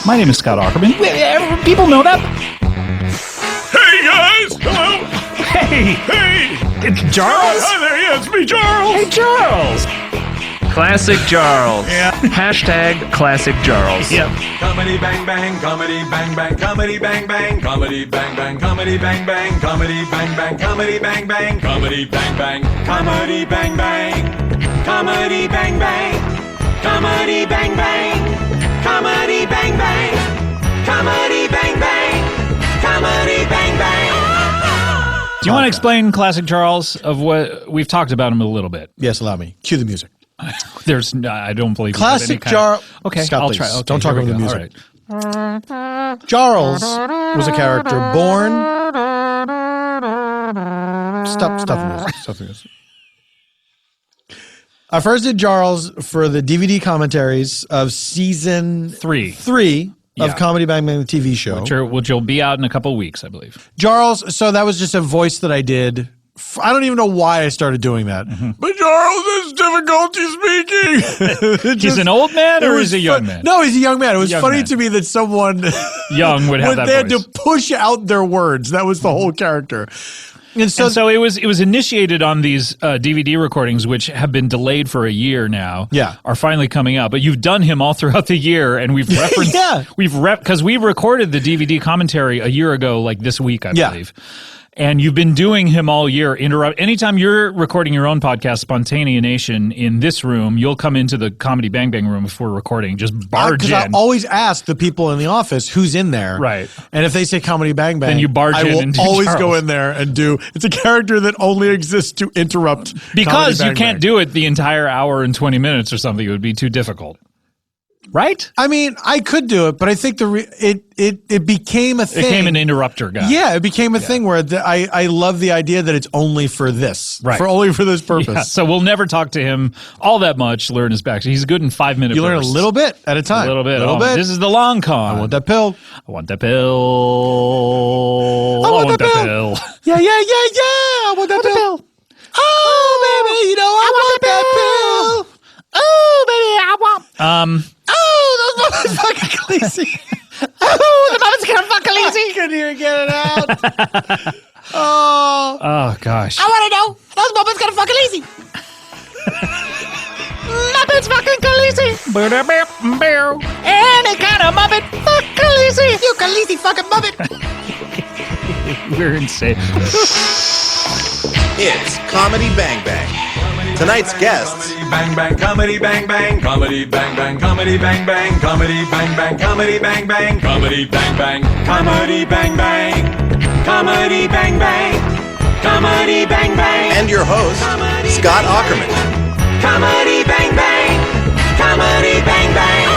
My name is Scott AUKERMAN. People know that. Hey guys! Hello! Hey! Hey! It's Charles? Hi there, yeah, it's me, Charles! Hey, Charles! Classic Jarles. Yeah. Hashtag Classic Jarles. Yep. Comedy bang bang, comedy bang bang, comedy bang bang, comedy bang bang, comedy bang bang, comedy bang bang, comedy bang bang, comedy bang bang, comedy bang bang, comedy bang bang, comedy bang bang, comedy bang bang, comedy bang bang, comedy bang bang. Do you want to explain Classic Charles of what we've talked about him a little bit? Yes, allow me. Cue the music. There's, I don't believe Classic Charles. Okay, Scott, I'll please. try. Okay, Don't talk here over we the go. music. All right. Charles was a character born. Stop the music. Stop the music. I first did Charles for the DVD commentaries of season 3 of Yeah. Comedy Bang Bang, the TV show. which will be out in a couple weeks, I believe. Charles, so that was just a voice that I did. I don't even know why I started doing that. But Charles has difficulty speaking. He's an old man or is he a young man? No, he's a young man. It was Young funny man. to me that someone Young would have that they had voice. to push out their words. That was the whole character. And So it was initiated on these DVD recordings, which have been delayed for a year now. Yeah. Are finally coming out. But you've done him all throughout the year, and we've referenced. Yeah. Because we recorded the DVD commentary a year ago, like this week, I Yeah. believe. And you've been doing him all year. Anytime you're recording your own podcast, Spontaneation, in this room, you'll come into the Comedy Bang Bang room if we're recording. Just barge because I in. always ask the people in the office who's in there. Right. And if they say Comedy Bang Bang, Then you barge I in will and do always go Charles. in there and do. It's a character that only exists to interrupt. Because Comedy you Bang can't Bang. do it the entire hour and 20 minutes or something. It would be too difficult. Right? I mean, I could do it, but I think it became a thing. It became an interrupter guy. Yeah, it became a thing where I love the idea that it's only for this. Right. Only for this purpose. Yeah, so we'll never talk to him all that much, learn his backstory. He's good in 5-minute You learn a bursts. little bit at a time. A little bit. Little bit. This is the long con. I want that pill. I want that pill. I want that pill. Yeah. I want that pill. Oh, baby, you know I want that pill. Oh, baby, I want. Oh, those Muppets fucking Khaleesi. Oh, the Muppets gonna fuck Khaleesi. I couldn't even get it out. Oh, gosh. I want to know. Those Muppets gonna fuck Khaleesi. Muppets fucking Khaleesi. Any kind of Muppet. Fuck Khaleesi. You Khaleesi fucking Muppet. We're insane. It's Comedy Bang Bang. Tonight's guests, Bang bang, comedy bang bang, comedy bang bang, comedy bang bang, comedy bang bang, comedy bang bang, comedy bang bang, comedy bang bang, comedy bang bang, comedy bang bang, and your host, Scott AUKERMAN. comedy bang bang, comedy bang bang.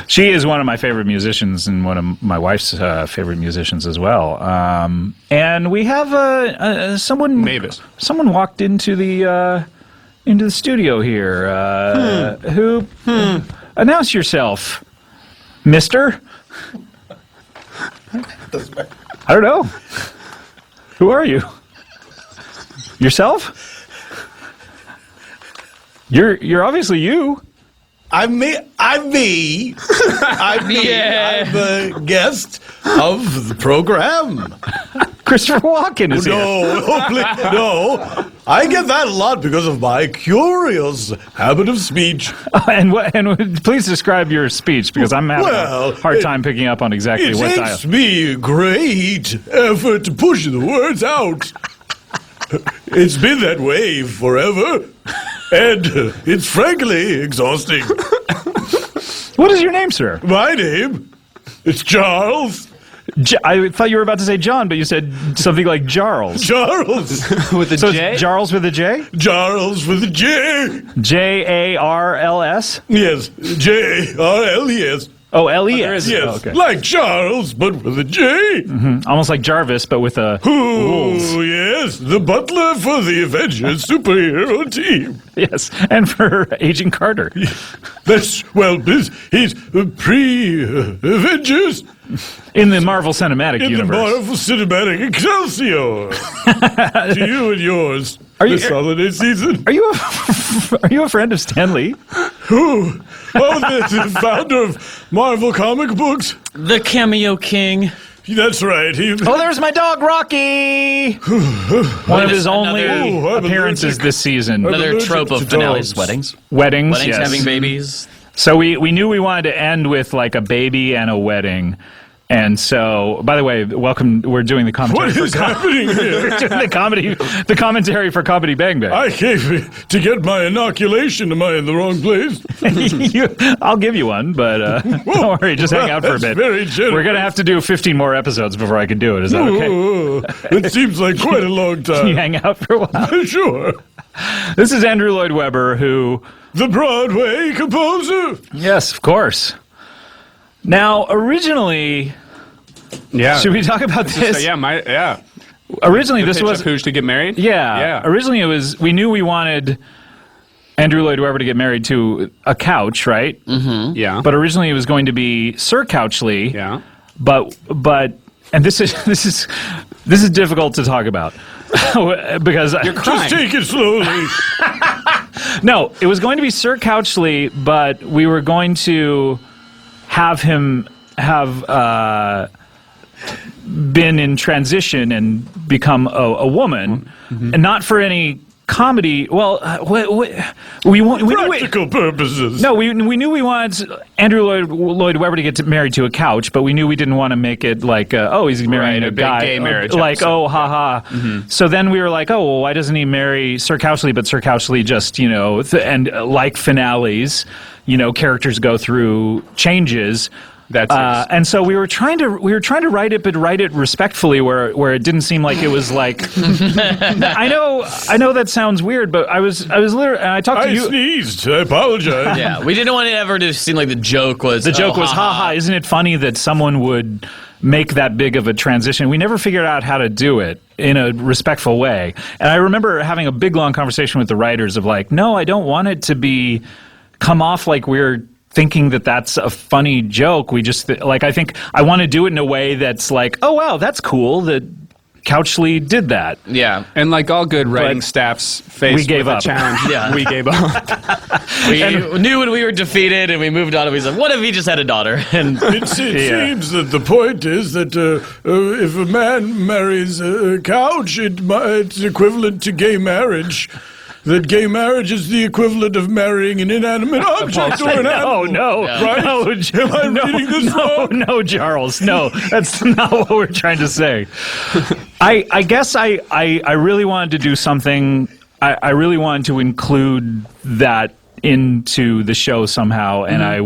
She is one of my favorite musicians and one of my wife's favorite musicians as well. And we have someone. Mavis. Someone walked into the studio here. Who? Announce yourself, Mister. I don't know. Who are you? Yourself? You're obviously you. I'm me. I'm me. I'm me. Yeah. I'm the guest of the program. Christopher Walken is here. No. I get that a lot because of my curious habit of speech. And please describe your speech because I'm having Well, a hard time picking up on exactly It what takes dialect. me great effort to push the words out. It's been that way forever, and it's frankly exhausting. What is your name, sir? My name is Charles. I thought you were about to say John, but you said something like Jarles. Charles. With a So J? it's Jarles with a J? Charles with a J. Jarls? Yes, J-R-L-E-S. Oh, L-E-S. Yes, Oh, okay. like Charles, but with a J. Almost like Jarvis, but with a Oh, yes, the butler for the Avengers superhero team. yes, and for Agent Carter. That's, well, he's pre-Avengers In the Marvel Cinematic in Universe. the Marvel Cinematic Excelsior. To you and yours Are you- this holiday season. Are you a friend of Stan Lee? Who? Oh, the founder of Marvel comic books? The Cameo King. That's right. Oh, there's my dog, Rocky! One of his only appearances this season. Another trope of finales. Weddings. Weddings, Weddings, yes. having babies. So we knew we wanted to end with like a baby and a wedding. And so, by the way, welcome. We're doing the commentary. What is happening here? We're doing the commentary for Comedy Bang Bang. I came to get my inoculation. Am I in the wrong place? I'll give you one, but don't worry. Just hang out for a bit. Very generous. We're going to have to do 15 more episodes before I can do it. Is that okay? It seems like quite a long time. Can you hang out for a while? Sure. This is Andrew Lloyd Webber, who... The Broadway composer. Yes, of course. Now, originally... Yeah. Should we talk about this? Originally, this was... Who's to get married? Yeah. Originally, it was... We knew we wanted Andrew Lloyd Webber to get married to a couch, right? Mm-hmm. Yeah. But originally, it was going to be Sir Couchley. Yeah. But... And this is difficult to talk about because You're crying. Just take it slowly. No, it was going to be Sir Couchley, but we were going to have him have been in transition and become a woman, and not for any comedy. Well, we Practical purposes. No, we knew we wanted Andrew Lloyd Webber to get married to a couch, but we knew we didn't want to make it like, he's marrying a big guy. gay marriage Like, episode. haha. Mm-hmm. So then we were like, well, why doesn't he marry Sir Couchley? But Sir Couchley just, and like finales, characters go through changes. That's and so we were trying to write it, but write it respectfully, where it didn't seem like it was like. I know that sounds weird, but I was literally. And I talked to you. I sneezed. I apologize. Yeah, we didn't want it ever to seem like the joke was. The joke was, haha, isn't it funny that someone would make that big of a transition? We never figured out how to do it in a respectful way. And I remember having a big, long conversation with the writers of like, no, I don't want it to come off like we're thinking that that's a funny joke. We just, I think I want to do it in a way that's like, oh, wow, that's cool that Couchley did that. Yeah. And like all good writing staffs faced we gave with up. a challenge, Yeah. we gave up. We knew when we were defeated and we moved on and we said, what if he just had a daughter? And It seems that the point is that if a man marries a couch, it's equivalent to gay marriage. That gay marriage is the equivalent of marrying an inanimate object or an animal. No, Right? no, Am I reading this wrong? No, Charles, no, that's not what we're trying to say. I guess I really wanted to do something. I really wanted to include that into the show somehow, and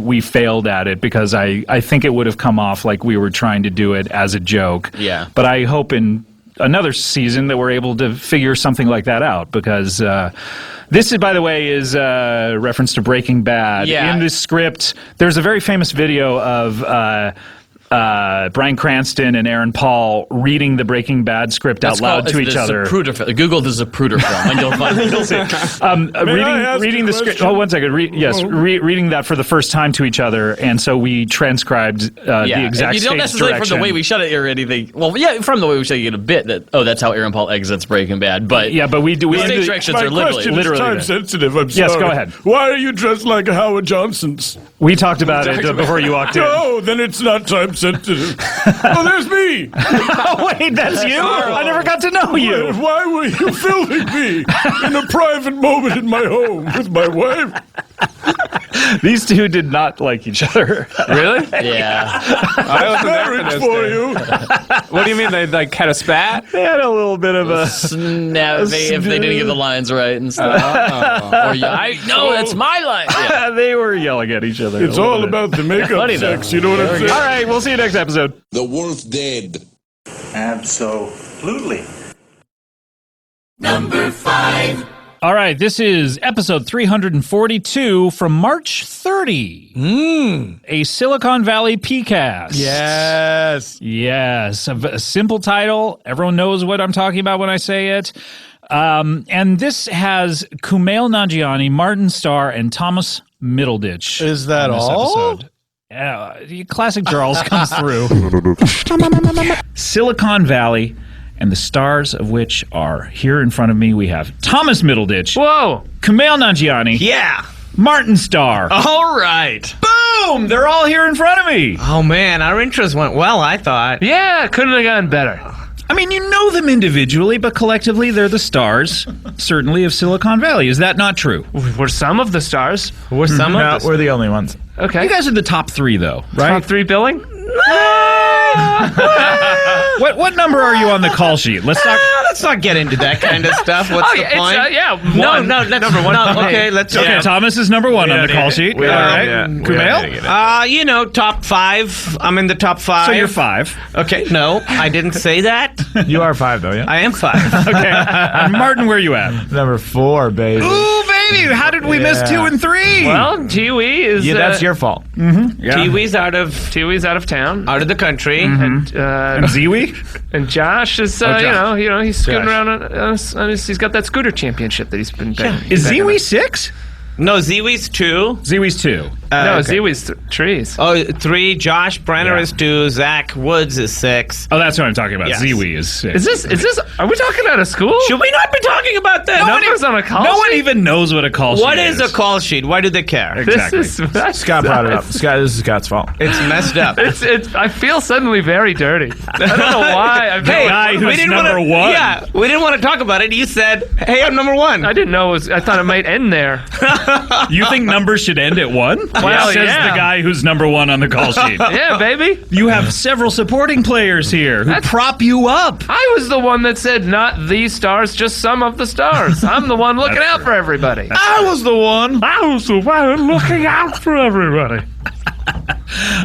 we failed at it because I think it would have come off like we were trying to do it as a joke. Yeah. But I hope in another season that we're able to figure something like that out, because this is, by the way, is a reference to Breaking Bad. Yeah. In the script, there's a very famous video of Bryan Cranston and Aaron Paul reading the Breaking Bad script out loud to each other. Google the Zapruder film and you'll find it. Reading the script. Oh, one second. Reading that for the first time to each other, and so we transcribed the exact. You don't stage necessarily direction. from the way we shut it or anything. Well, yeah, from the way we shut it, you get a bit that that's how Aaron Paul exits Breaking Bad. But yeah, but we do. the stage directions My are question is time that. sensitive. I'm sorry. Yes, go ahead. Why are you dressed like a Howard Johnson's? We talked about it before you walked in. No, then it's not time sensitive. Oh, there's me. Oh, wait, that's you? I never got to know you. Why were you filming me in a private moment in my home with my wife? These two did not like each other. Really? yeah, I wasn't there Marriage this for day. you. What do you mean they like had a spat? They had a little bit of a... Snap, if they didn't get the lines right and stuff. Or no, that's my line. Yeah. They were yelling at each other. It's a little all bit. about the makeup Funny, though. sex. You know what I'm saying? All right, we'll see you next episode. The wolf dead. Absolutely. All right, this is episode 342 from March 30. A Silicon Valley PCast. Yes. Yes, a simple title. Everyone knows what I'm talking about when I say it. And this has Kumail Nanjiani, Martin Starr, and Thomas Middleditch. Is that on this all? episode. Classic Charles comes through. Silicon Valley, and the stars of which are here in front of me. We have Thomas Middleditch. Whoa! Kumail Nanjiani. Yeah! Martin Starr. All right. Boom! They're all here in front of me. Oh, man, our intros went well, I thought. Yeah, couldn't have gotten better. I mean, you know them individually, but collectively they're the stars, certainly, of Silicon Valley. Is that not true? We're some of the stars. We're some No, of we're the only ones. Okay. You guys are the top 3, though, right? Top 3 billing? What number are you on the call sheet? Let's talk. Let's not get into that kind of stuff. What's the point? One. No, let's, Number one. No, okay, let's. Okay, Thomas is number 1 on the call sheet. All right. Kumail? Top 5. I'm in the top 5. So you're 5. Okay, no, I didn't say that. You are 5, though, yeah? I am 5. Okay. And Martin, where are you at? Number 4, baby. Ooh, baby! How did we miss 2 and 3? Well, Tiwi is. Yeah, that's your fault. Tiwi's out of town. out of the country. And Ziwi? and Josh is, Josh. you know, he's scooting around he's got that scooter championship that he's been paying. Is Ziwi 6? No, Ziwi's 2. Ziwi's 2. No, okay. Ziwi's trees. Oh, 3. Josh Brenner Yeah. is 2. Zach Woods is 6. Oh, that's what I'm talking about. Yes. Ziwi is 6. Is this, are we talking out of school? Should we not be talking about that? Numbers on a call No one sheet? even knows what a call sheet What is. is a call sheet? Why do they care? Exactly. That's Scott brought it up. Scott, this is Scott's fault. It's messed up. It's. I feel suddenly very dirty. I don't know why. I feel Hey, guy who's we didn't number wanna, 1. Yeah, we didn't want to talk about it. You said, "Hey, I'm number 1." I didn't know it was. I thought it might end there. You think numbers should end at 1? Well, Says yeah. the guy who's number 1 on the call sheet. Yeah, baby. You have several supporting players here who prop you up. I was the one that said not these stars, just some of the stars. I'm the one looking out for everybody. I was the one. I was the one looking out for everybody.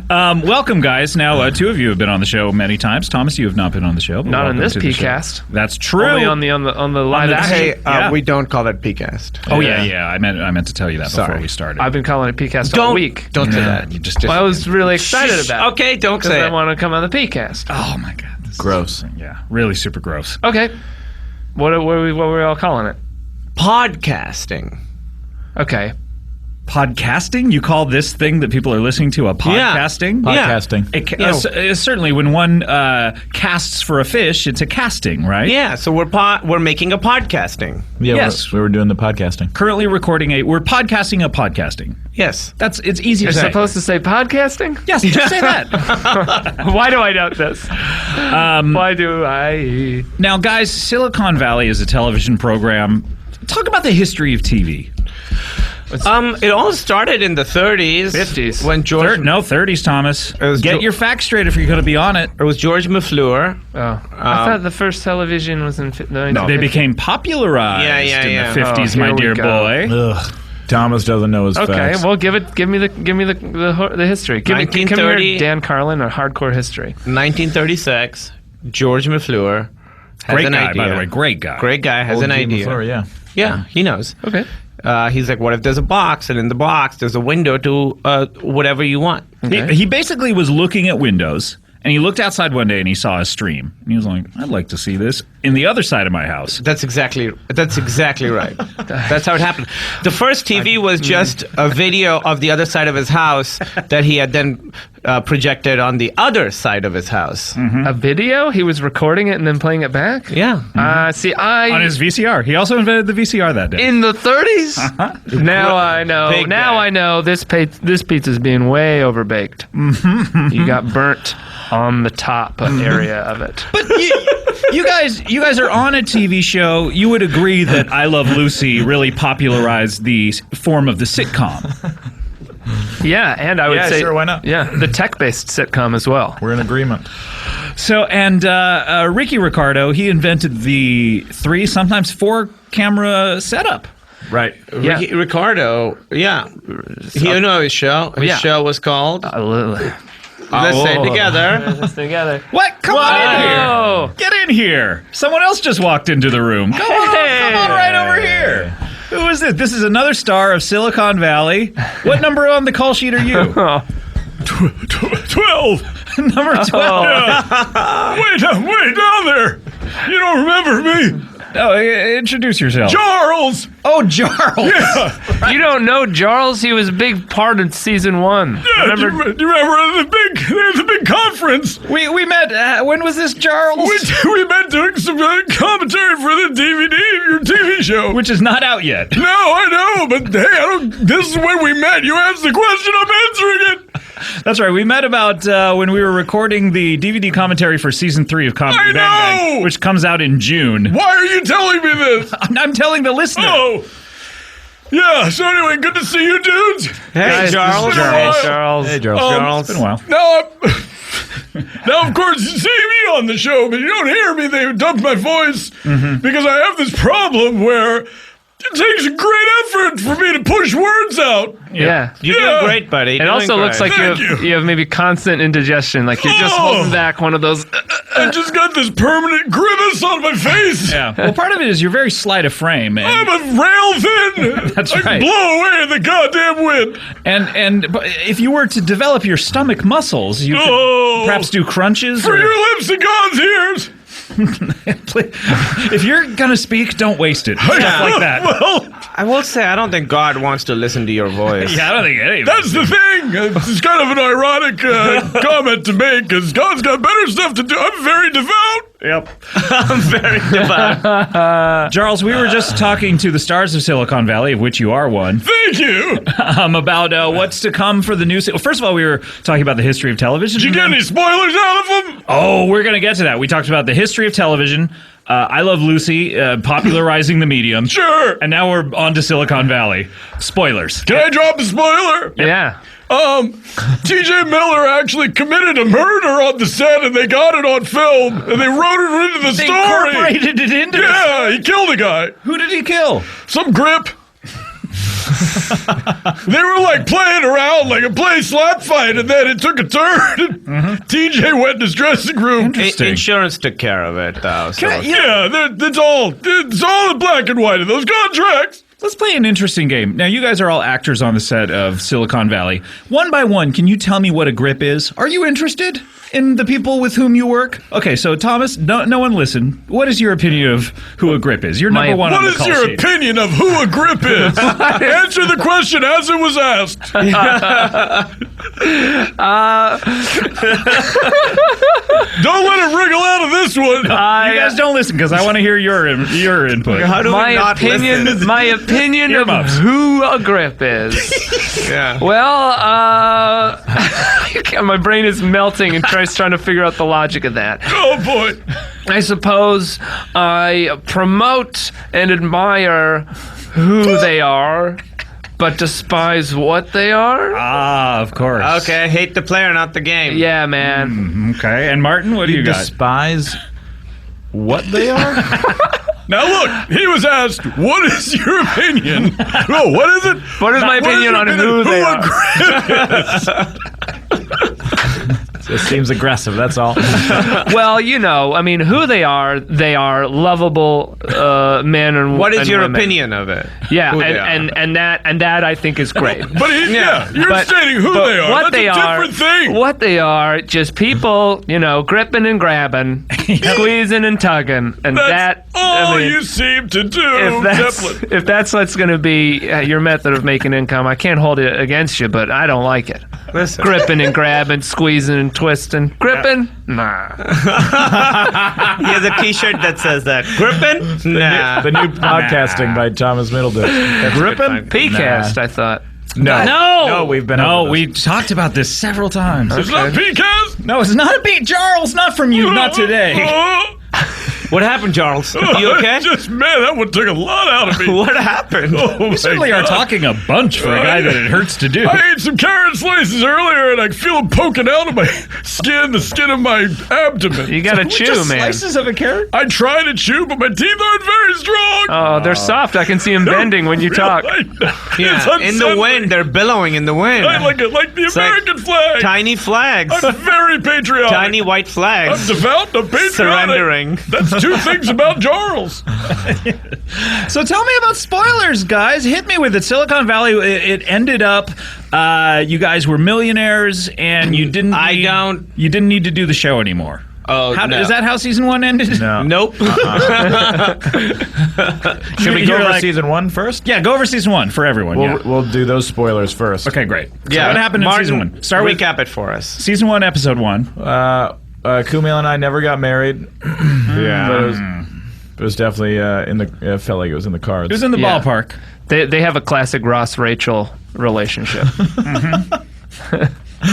Welcome, guys. Now, 2 of you have been on the show many times. Thomas, you have not been on the show. but Not on welcome this to the show. PCast. That's true. Only on the live the- action. Hey, Yeah. we don't call it PCast. Oh yeah. I meant to tell you that before Sorry. we started. I've been calling it PCast all week. Don't do that. You just Well, I was really excited about it. Okay, don't Because say I it. want to come on the PCast. Oh my god. This Gross. yeah, really super gross. Okay. What were we all calling it? Podcasting. Okay. Podcasting? You call this thing that people are listening to a podcasting? Podcasting. Certainly, when one casts for a fish, it's a casting, right? Yeah, so we're making a podcasting. Yeah, Yes. we were doing the podcasting. Currently we're podcasting a podcasting. Yes. It's easy to You're say. supposed to say podcasting? Yes, just say that. Why do I doubt this? Why do I? Now, guys, Silicon Valley is a television program. Talk about the history of TV. It all started in the 30s. 50s. When George... 30s, Thomas. was Get your facts straight if you're going to be on it. It was George McClure. Oh, I thought the first television was in the 1950s. They became popularized in the 50s, Oh, my here we dear go. boy. Ugh. Thomas doesn't know his Okay, facts. well, give me the history. Come here, 1930. Dan Carlin, a hardcore history. 1936. George McClure has Great an guy, idea. by the way. Great guy. Great guy has an Jim idea. LaFleur, yeah. Yeah, he knows. Okay. He's like, what if there's a box, and in the box there's a window to whatever you want. He basically was looking at windows, and he looked outside one day and he saw a stream. And he was like, I'd like to see this in the other side of my house. That's exactly right. That's how it happened. The first TV was just a video of the other side of his house that he had then projected on the other side of his house. A video? He was recording it and then playing it back? Yeah. On his VCR. He also invented the VCR that day. In the 30s? Now I know. Big Now guy. I know this pizza's being way overbaked. You got burnt on the top area of it. But you guys are on a TV show. You would agree that I Love Lucy really popularized the form of the sitcom. Yeah, and I would Yeah, say, sure, why not? Yeah, the tech-based sitcom as well. We're in agreement. So, and Ricky Ricardo, he invented the 3, sometimes 4 camera setup. Right. Yeah. Ricardo, yeah. You know his show. His Yeah. show was called Let's Say It Together. Let's together. What? Come on in here. Whoa. Get in here. Someone else just walked into the room. Come on right over here. Who is this? This is another star of Silicon Valley. What number on the call sheet are you? 12. Number 12. Way down there. You don't remember me? Oh, introduce yourself. Charles! Oh, Charles. Yeah. You don't know Charles? He was a big part in season 1. Yeah, do you remember the big conference? We met, when was this, Charles? We met doing some commentary for the DVD of your TV show. Which is not out yet. No, I know, but hey, this is when we met. You asked the question, I'm answering it. That's right. We met about when we were recording the DVD commentary for season 3 of Comedy I Bang Bang, know! which comes out in June. Why are you telling me this? I'm telling the listener. Oh. Yeah, so anyway, good to see you dudes. Hey, Charles. It's been a while. Charles. Hey, Charles. Charles. It's been a while. Now, of course, you see me on the show, but you don't hear me. They dub my voice because I have this problem where it takes a great effort for me to push words out. Yeah. You're doing great, buddy. It also looks like Thank you. you have maybe constant indigestion, like you're just holding back one of those. I just got this permanent grimace on my face. Yeah. Well, part of it is you're very slight of frame. I'm a rail thin. That's I right. blow away in the goddamn wind. But if you were to develop your stomach muscles, you could perhaps do crunches. For your lips and God's ears. If you're gonna speak, don't waste it. Stuff like that. Well, I will say, I don't think God wants to listen to your voice. Yeah, I don't think any of that's the thing. It's kind of an ironic comment to make because God's got better stuff to do. I'm very devout. Yep. I'm very devout. Charles, we were just talking to the stars of Silicon Valley, of which you are one, Thank you. about what's to come for the new... First of all, we were talking about the history of television. Did you get any spoilers out of them? Oh, we're going to get to that. We talked about the history of television, I Love Lucy, popularizing the medium. Sure. And now we're on to Silicon Valley. Spoilers. Can I drop a spoiler? Yeah. TJ Miller actually committed a murder on the set and they got it on film and they wrote it into the They story. incorporated it into Yeah, he killed a guy. Who did he kill? Some grip. They were like playing around like a play slap fight and then it took a turn. TJ went in his dressing room. Interesting. Insurance took care of it, though. So. It's all in black and white in those contracts. Let's play an interesting game. Now, you guys are all actors on the set of Silicon Valley. One by one, can you tell me what a grip is? Are you interested in the people with whom you work? Okay, so Thomas, no one listen. What is your opinion of who a grip is? You're number one on the What is call your sheet. opinion of who a grip is? Answer the question as it was asked. Don't let it wriggle out of this one. You guys don't listen because I want to hear your input. How do My we not opinion, listen? my opinion of Earmuffs. who a grip is. Yeah. Well, my brain is melting and trying to figure out the logic of that. Oh boy. I suppose I promote and admire who they are, but despise what they are. Ah, of course. Okay, hate the player, not the game. Yeah, man. Okay, and Martin, what do you got? Despise what they are? Now look, he was asked, what is your opinion? Oh, what is it? What is my opinion on who they a are? grip is? It seems aggressive, that's all. Well, who they are lovable men and What is and your women. opinion of it? Yeah, Who they are. and that I think is great. But you're But- stating who but they are. What That's they a are, different thing. What they are, just people, gripping and grabbing, squeezing and tugging, and That's that. all you seem to do, Zeppelin. If that's what's going to be your method of making income, I can't hold it against you, but I don't like it. Listen. Gripping and grabbing, squeezing and twisting, gripping. Nah. He has a T-shirt that says that. Gripping? Nah. The new podcasting by Thomas Middleditch. Grippin'? PCast, I thought. No, we've been No, over we this. talked about this several times. It's not Pecans. No, it's not a beat, Charles. Not from you. Not today. What happened, Charles? You okay? Man, that one took a lot out of me. What happened? Oh, You certainly are talking a bunch for a guy that it hurts to do. I ate some carrot slices earlier and I feel them poking out of my skin, the skin of my abdomen. You got to chew, Just man. slices of a carrot? I try to chew, but my teeth aren't very strong. Oh, they're soft. I can see them bending when you talk. Yeah, in the wind. They're billowing in the wind. I like the like American flag. Tiny flags. I'm very patriotic. Tiny white I'm flags. devout. I'm patriotic. Surrendering. That's two things about Charles. So tell me about spoilers, guys. Hit me with it. Silicon Valley, it ended up, you guys were millionaires and you didn't need to do the show anymore. Oh, no. Is that how season 1 ended? No. Nope. Should we go You're over like- season 1 first? Yeah, go over season 1 for everyone. We'll do those spoilers first. Okay, great. Yeah. So what happened in Martin, season 1? Start with recap it for us. season 1, episode 1. Kumail and I never got married. Yeah. But it was definitely it felt like it was in the cards. It was in the Yeah. ballpark. They have a classic Ross-Rachel relationship.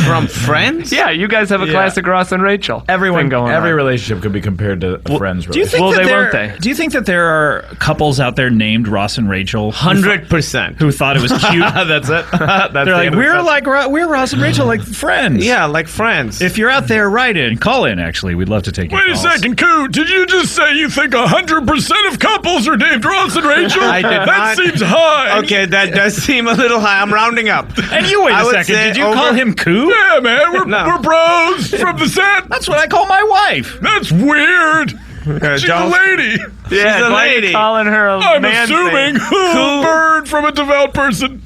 From Friends? Yeah, you guys have a classic Ross and Rachel thing every going on. relationship could be compared to a friend's Do you relationship. think Well, that they there, won't they? Do you think that there are couples out there named Ross and Rachel 100%. who thought it was cute? That's it. They're like, we're Ross and Rachel, like friends. Yeah, like Friends. If you're out there, write in. Call in, actually. We'd love to take your Wait a calls. second, Koo. Did you just say you think 100% of couples are named Ross and Rachel? I did that not. seems high. Okay, that does seem a little high. I'm rounding up. And you wait I a would second. say Did you over- call him Coo? Yeah, man, No. we're bros from the set. That's what I call my wife. That's weird. She's a lady. Yeah, She's a lady. Calling her a I'm man assuming thing. bird from a devout person.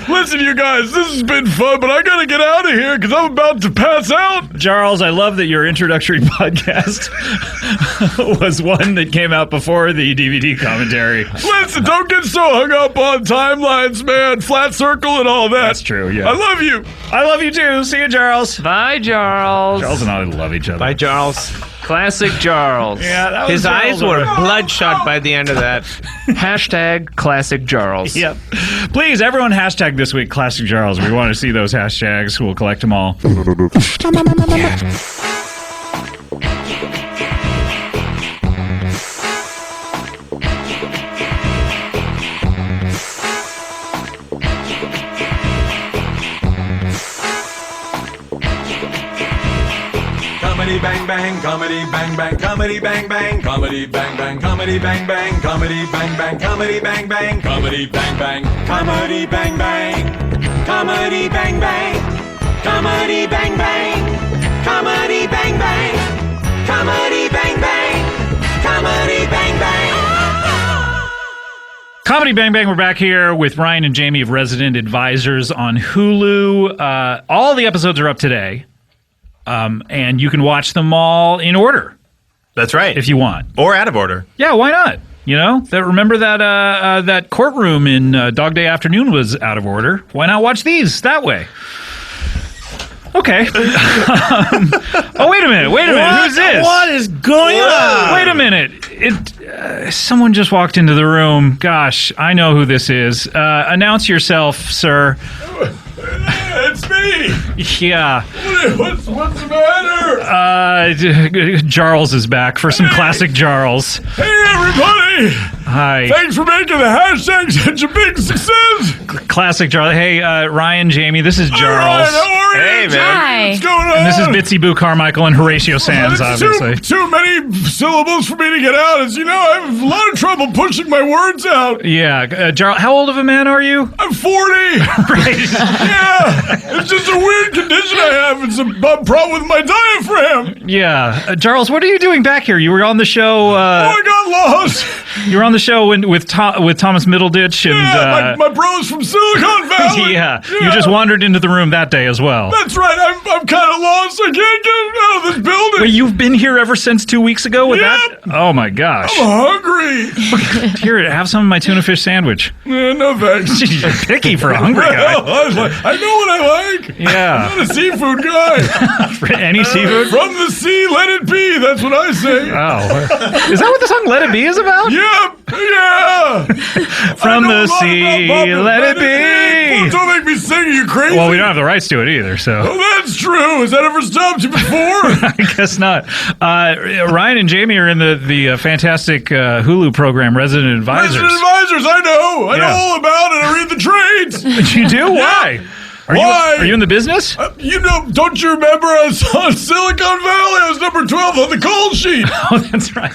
Listen, you guys, this has been fun, but I gotta get out of here because I'm about to pass out. Charles, I love that your introductory podcast was one that came out before the DVD commentary. Listen, don't get so hung up on timelines, man. Flat circle and all that. That's true, yeah. I love you. I love you too. See you, Charles. Bye, Charles. Charles and I love each other. By Charles. Classic Charles. Yeah, that was His eyes Charles. were bloodshot by the end of that. Hashtag Classic Charles. Yep. Please, everyone, hashtag this week Classic Charles. We want to see those hashtags. We'll collect them all. Comedy bang bang, comedy bang bang, comedy bang bang, comedy bang bang, comedy bang bang, comedy bang bang, comedy bang bang, comedy bang bang, comedy bang bang, comedy bang bang, comedy bang bang, comedy bang bang, comedy bang bang, comedy bang bang. Comedy Bang Bang, we're back here with Ryan and Jamie of Resident Advisors on Hulu. All the episodes are up today, and you can watch them all in order That's right. if you want. Or out of order. Yeah, why not? You know, remember that that courtroom in Dog Day Afternoon was out of order. Why not watch these that way? Okay. Oh, wait a minute. Who's this? What is going on? Wait a minute. Someone just walked into the room. Gosh, I know who this is. Announce yourself, sir. It's me. Yeah. What's the matter? Charles is back for some classic Charles. Hey, everybody. Hi. Thanks for making the hashtag such a big success. Classic Charles. Hey, Ryan, Jamie, this is All Charles. right, how are you? Hey, man. Jamie? What's going on? And this is Bitsy Boo Carmichael and Horatio Sands, It's obviously. too many syllables for me to get out. As you know, I have a lot of trouble pushing my words out. Yeah. Charles, how old of a man are you? I'm 40. Right. Yeah, it's just a weird condition I have. It's a problem with my diaphragm. Yeah. Charles, what are you doing back here? You were on the show. Oh, I got lost. You were on the show with Thomas Middleditch and. Yeah, my bros from Silicon Valley. Yeah, you just wandered into the room that day as well. That's right. I'm kind of lost. I can't get out of this building. Wait, you've been here ever since 2 weeks ago with Yep. that? Oh my gosh. I'm hungry. Here, have some of my tuna fish sandwich. No thanks. You're picky for a hungry guy. Well, I know what I like. Yeah. I'm not a seafood guy. For any seafood? From the sea, let it be. That's what I say. Oh. Is that what the song Let It Be is about? Yep. Yeah. From I know the a lot sea, about Bob let it Well, be. don't make me sing. You crazy? Well, we don't have the rights to it either, so Oh, that's true. Has that ever stopped you before? I guess not. Ryan and Jamie are in the fantastic Hulu program, Resident Advisors. Resident Advisors, I know. I know Yeah. all about it. I read the trades. You do? Why? Why? Are you in the business? You know, don't you remember I was on Silicon Valley? I was number 12 on the call sheet. Oh, that's right.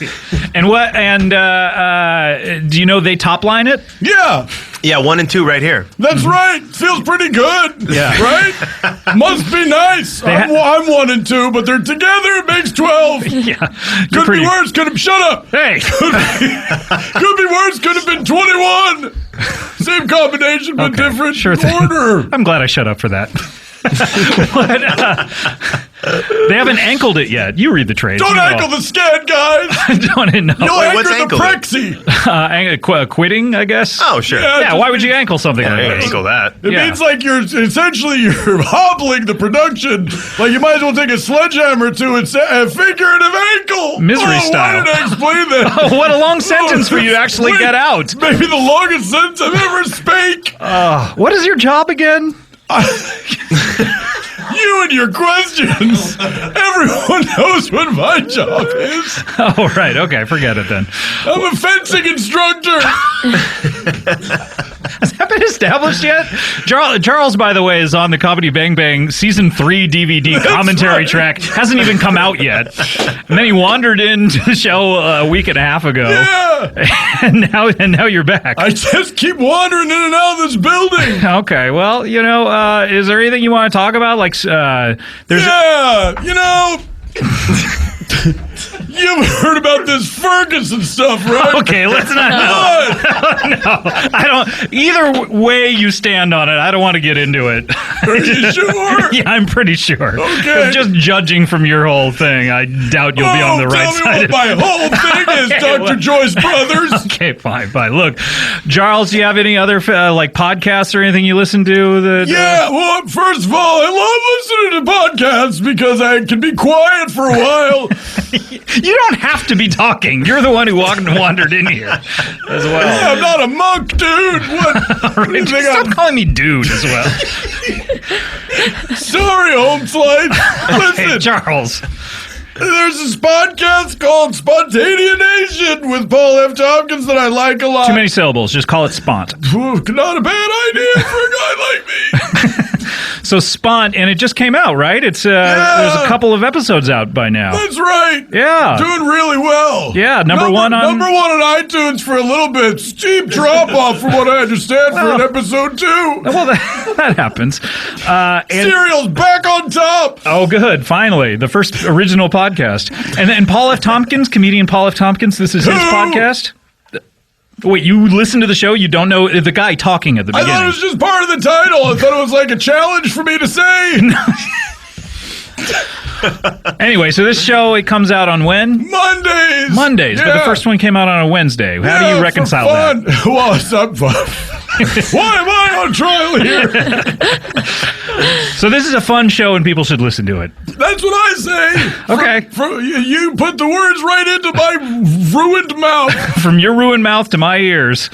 And what? And do you know they top line it? Yeah, Yeah, 1 and 2 right here. that's right. Feels pretty good. Yeah. Right? Must be nice. I'm 1 and 2, but they're together. It makes 12. Yeah. Could be worse. Could have. Shut up. Hey. Could be worse. Could have been 21. Same combination, but Okay, different sure thing. order. I'm glad I shut up for that. They haven't ankled it yet. You read the trades. Don't you know. ankle the sked, guys. Don't know. You'll what's anchor the ankle prexy. Quitting, I guess. Oh, sure. Yeah, why would you ankle something like this? Ankle that. It Yeah. means like you're hobbling the production. Like you might as well take a sledgehammer to a figurative ankle. Misery style. Why did I explain that? Oh, what a long sentence for you to actually Wait, get out. Maybe the longest sentence I've ever spake. What is your job again? You and your questions. Everyone knows what my job is. Oh, right. Okay, forget it then. I'm a fencing instructor. Has that been established yet? Charles, by the way, is on the Comedy Bang Bang Season 3 DVD commentary right. track. Hasn't even come out yet. And then he wandered into the show a week and a half ago. Yeah. And now you're back. I just keep wandering in and out of this building. Okay, well, is there anything you want to talk about? Like, there's You've heard about this Ferguson stuff, right? Okay, let's not. No, I don't. Either way you stand on it, I don't want to get into it. Are you sure? Yeah, I'm pretty sure. Okay. Just judging from your whole thing, I doubt you'll be on the right side. Tell me what my whole thing is, Okay, Dr. well- Joyce Brothers. Okay, fine. Look, Charles, do you have any other podcasts or anything you listen to? Yeah, well, first of all, I love listening to podcasts because I can be quiet for a while. You don't have to be talking. You're the one who wandered in here as well. Yeah, I'm not a monk, dude. What? All right, stop calling me dude as well. Sorry, home flight. Listen, Hey, Charles. there's this podcast called Spontaneous Nation with Paul F. Tompkins that I like a lot. Too many syllables. Just call it Spont. Not a bad idea for a guy like me. So Spont, and it just came out, right? It's there's a couple of episodes out by now. That's right. Yeah. Doing really well. Yeah, number one on iTunes for a little bit. Steep drop off from what I understand for an episode 2. Well, that happens. And, Serial's back on top. oh, good. Finally, the first original podcast. And Paul F. Tompkins, comedian Paul F. Tompkins, this is his podcast? Wait, you listen to the show? You don't know the guy talking at the I beginning? thought it was just part of the title. I thought it was like a challenge for me to say. Anyway, so this show, it comes out on when? Mondays, but the Yeah. first one came out on a Wednesday. How do Yeah, you for reconcile fun. that? Well, it's not fun. Why am I on trial here? So this is a fun show and people should listen to it. That's what I say. Okay. You put the words right into my ruined mouth. From your ruined mouth to my ears.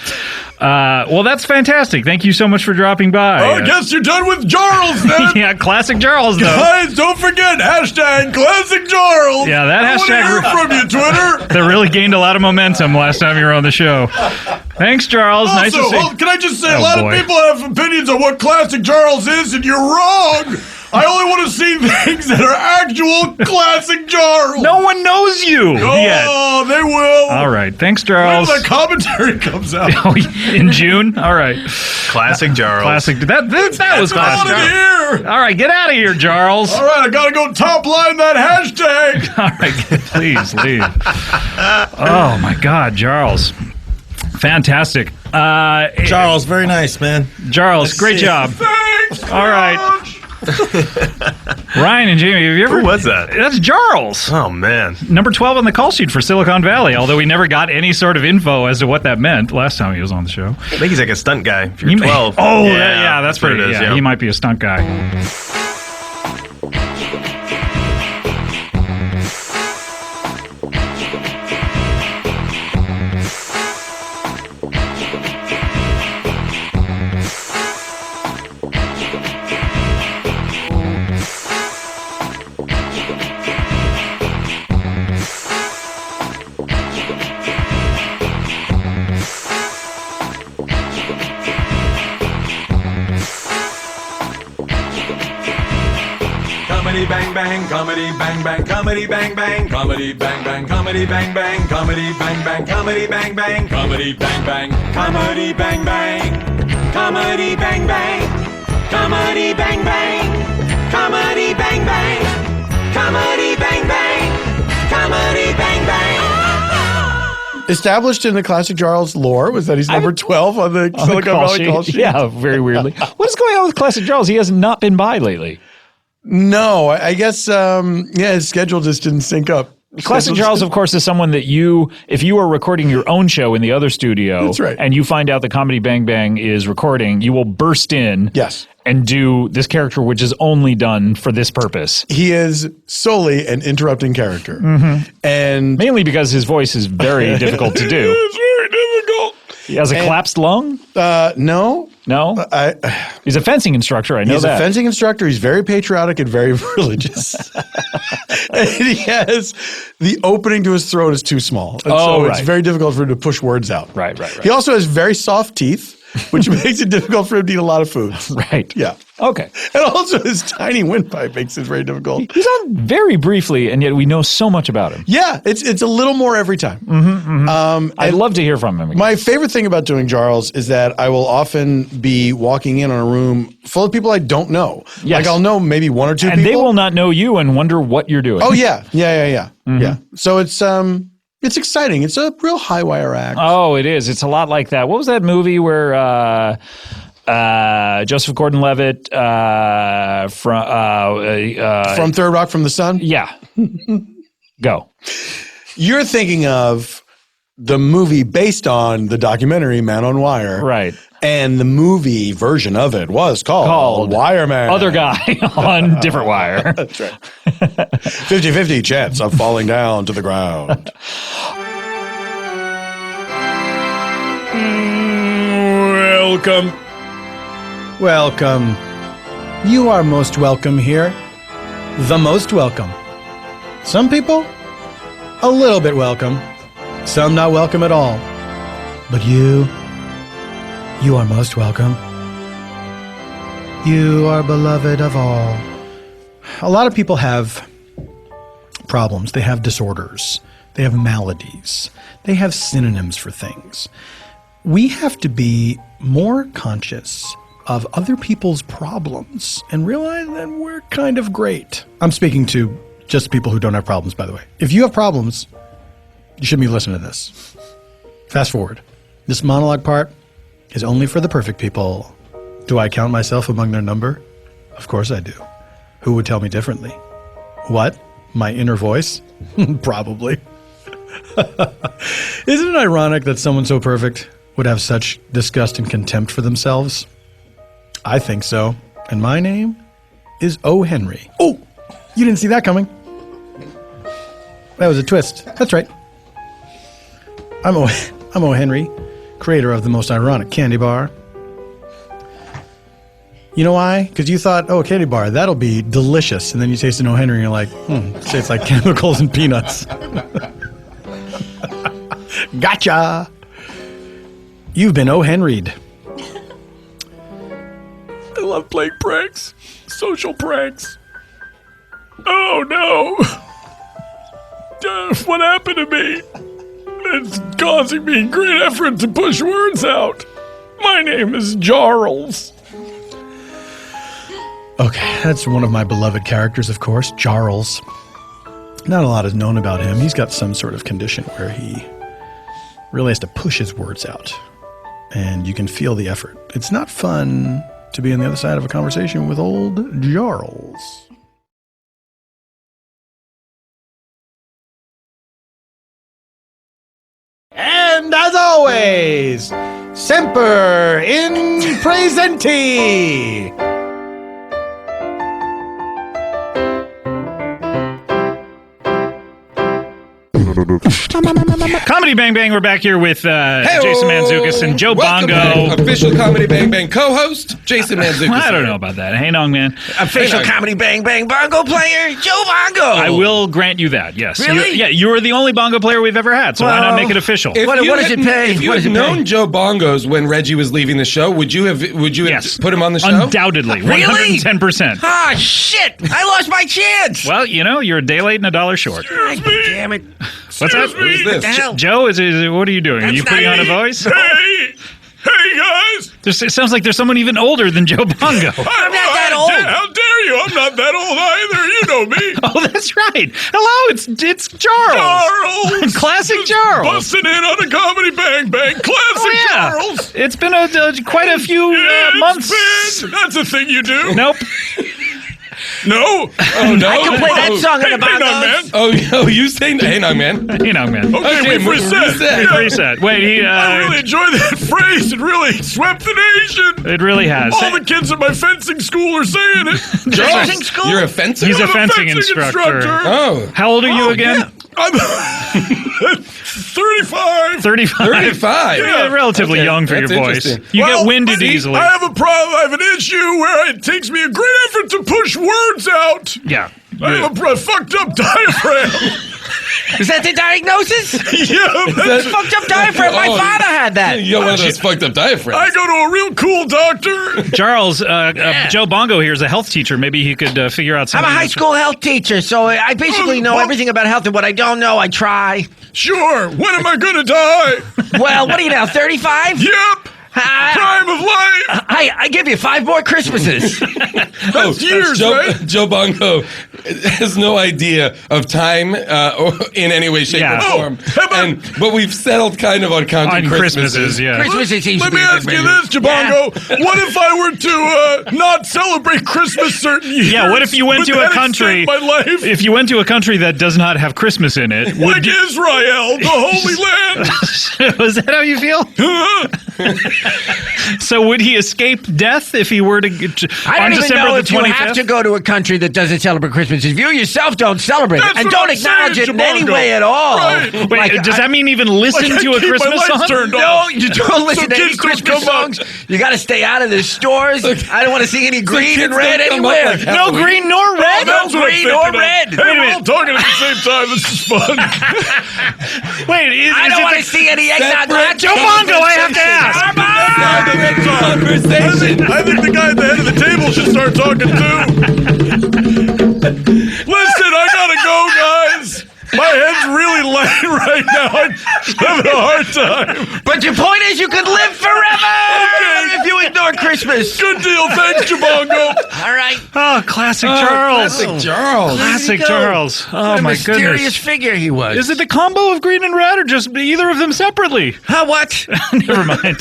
Well, that's fantastic. Thank you so much for dropping by. Oh, I guess you're done with Charles then. Yeah, Classic Charles, though. Guys, don't forget, hashtag Classic Charles. Yeah, that I hashtag- want to hear from you, Twitter. That really gained a lot of momentum last time you were on the show. Thanks, Charles. Nice to see. Can I just say, Oh, a lot boy. of people have opinions on what Classic Charles is, and you're wrong. I only want to see things that are actual Classic Charles. No one knows you yet. Oh, they will. All right. Thanks, When Charles. the commentary comes out. Oh, in June? All right. Classic Charles. Classic. That was I classic. want to hear. All right, get out of here, Charles. All right, I gotta go top line that hashtag. All right, please leave. Oh my God, Charles. Fantastic. Charles, very nice, man. Charles, great job. Thanks. All right. Ryan and Jamie, have you ever? Who was that? That's Charles. Oh, man. Number 12 on the call sheet for Silicon Valley, although we never got any sort of info as to what that meant last time he was on the show. I think he's like a stunt guy. If you're You may- 12. Oh, yeah, that's what pretty. it is. Yeah, he might be a stunt guy. Comedy bang bang, comedy bang bang, comedy bang bang, comedy bang bang, comedy bang bang, comedy bang bang, comedy bang bang, comedy bang bang, comedy bang bang, comedy bang bang, comedy bang bang, comedy bang bang, comedy bang bang, comedy bang bang. Established in the Classic Charles lore was that he's number 12 on the Silicon Valley call sheet. Yeah, very weirdly. What is going on with Classic Charles? He has not been by lately. No, I guess, his schedule just didn't sync up. Classic Charles, of course, is someone that if you are recording your own show in the other studio, That's right. and you find out that Comedy Bang Bang is recording, you will burst in and do this character, which is only done for this purpose. He is solely an interrupting character. And mainly because his voice is very difficult to do. It's very difficult. He has a collapsed lung? No. No? He's a fencing instructor, I know He's that. a fencing instructor. He's very patriotic and very religious. And he has the opening to his throat is too small. And so it's very difficult for him to push words out. Right. He also has very soft teeth, which makes it difficult for him to eat a lot of food. Right. Yeah. Okay. And also his tiny windpipe makes it very difficult. He's on very briefly, and yet we know so much about him. Yeah, it's a little more every time. I'd love to hear from him again. My favorite thing about doing Charles is that I will often be walking in on a room full of people I don't know. Yes. Like I'll know maybe one or two people. And they will not know you and wonder what you're doing. Oh, yeah. Yeah. So it's exciting. It's a real high wire act. Oh, it is. It's a lot like that. What was that movie where Joseph Gordon-Levitt From Third Rock from the Sun? Yeah. Go. You're thinking of the movie based on the documentary Man on Wire. Right. And the movie version of it was called Wireman. Other guy on different wire. That's right. 50-50 chance of falling down to the ground. Welcome. You are most welcome here. The most welcome. Some people, a little bit welcome. Some not welcome at all. But you are most welcome. You are beloved of all. A lot of people have problems. They have disorders. They have maladies. They have synonyms for things. We have to be more conscious of other people's problems and realize that we're kind of great. I'm speaking to just people who don't have problems, by the way. If you have problems, you shouldn't be listening to this. Fast forward. This monologue part is only for the perfect people. Do I count myself among their number? Of course I do. Who would tell me differently? What? My inner voice? Probably. Isn't it ironic that someone so perfect would have such disgust and contempt for themselves? I think so. And my name is O. Henry. Oh, you didn't see that coming. That was a twist. That's right. I'm O. Henry, creator of the most ironic candy bar. You know why? Because you thought, oh, a candy bar, that'll be delicious. And then you taste an O. Henry and you're like, tastes like chemicals and peanuts. Gotcha. You've been O. Henry'd. I love playing pranks. Social pranks. Oh, no. What happened to me? It's causing me great effort to push words out. My name is Charles. Okay, that's one of my beloved characters, of course, Charles. Not a lot is known about him. He's got some sort of condition where he really has to push his words out. And you can feel the effort. It's not fun to be on the other side of a conversation with old Charles. And as always, semper in praesenti. Comedy Bang Bang, we're back here with Jason Mantzoukas and Joe Welcome Bongo. back. Official Comedy Bang Bang co-host, Jason Mantzoukas. I don't know about that. Hey, Nong Man. Official Comedy Bang Bang bongo player, Joe Bongo. I will grant you that, yes. Really? You're the only bongo player we've ever had, so why not make it official? What does it pay? If you What had does it pay? known Joe Bongos when Reggie was leaving the show, would you have Yes. put him on the show? Undoubtedly. Really? 110%. Ah, shit! I lost my chance. Well, you're a day late and a dollar short. God damn it! What's that? Who's this? What the hell? Joe, what are you doing? Are you That's putting not on a me. voice? Hey, guys. It sounds like there's someone even older than Joe Bongo. I'm not that old. How dare you? I'm not that old either. You know me. Oh, that's right. Hello, it's Charles. Charles. Classic Charles. Busting in on a Comedy Bang Bang. Classic Oh, yeah. Charles. It's been quite a few months. That's a thing you do. Nope. No. Oh, no. I can play that song in the Hang on, man. bongos. Oh, you saying, hey, now, man. You know, man. Okay, we've reset. We've reset. Wait, I really enjoy that phrase. It really swept the nation. it really has. All the kids at my fencing school are saying it. Fencing school? You're a fencer? He's a I'm fencing instructor. Oh. How old are you again? I'm 35. 35. 35. Yeah, relatively Okay, young for that's your voice. interesting. You get winded easily. I have a problem. I have an issue where it takes me a great effort to push words out. Yeah. I have a fucked up diaphragm. Is that the diagnosis? Yeah, that's Fucked up diaphragm. My Oh. father had that. You got one of those fucked up diaphragms. I go to a real cool doctor. Charles, Joe Bongo here is a health teacher. Maybe he could figure out I'm something. a high school health teacher, so I basically know everything about health, and what I don't know, I try. Sure. When am I gonna die? Well, what are you now, 35? Yep. Prime of life. I give you 5 more Christmases. That's years, Joe, right? Joe Bongo has no idea of time or in any way, shape, Yeah. or form. Oh, how about- But we've settled kind of on counting on Christmases, yeah. Christmases seems Let to me be a good ask you measure. this, Jabongo. What if I were to not celebrate Christmas certain years? Yeah, what if you went Would to a that country? extend my life? If you went to a country that does not have Christmas in it, Like would you, Israel, the Holy Land. was that how you feel? So would he escape death if he were to I on don't even December know the if you 25th? have to go to a country that doesn't celebrate Christmas. If you yourself don't celebrate That's it and what don't I'm acknowledge saying, it in any Jabongo. way at all. Right. Wait, Like, does that mean even listen Like I to a keep my Christmas lights song? turned No, off. you don't listen to any kids don't Christmas come up. songs. You got to stay out of the stores. I don't want to see any green and kids red don't come up anywhere. like No Halloween. green nor red. no That's what I'm green thinking or of. red. Hey, we're all talking at the same time. This is fun. Wait, is I don't it want the- to see any eggnog. Separate Joe Bongo, I have to ask. Conversation. I think the guy at the head of the table should start talking too. Listen, I gotta go, guys. My head's really light right now. I'm having a hard time. But your point is, you could live forever if you ignore Christmas. Good deal. Thanks, Jabongo. All right. Oh, classic Charles. Classic Charles. Classic There you go. Charles. Oh What a my mysterious goodness. figure he was. Is it the combo of green and red, or just either of them separately? Huh, what? Never mind.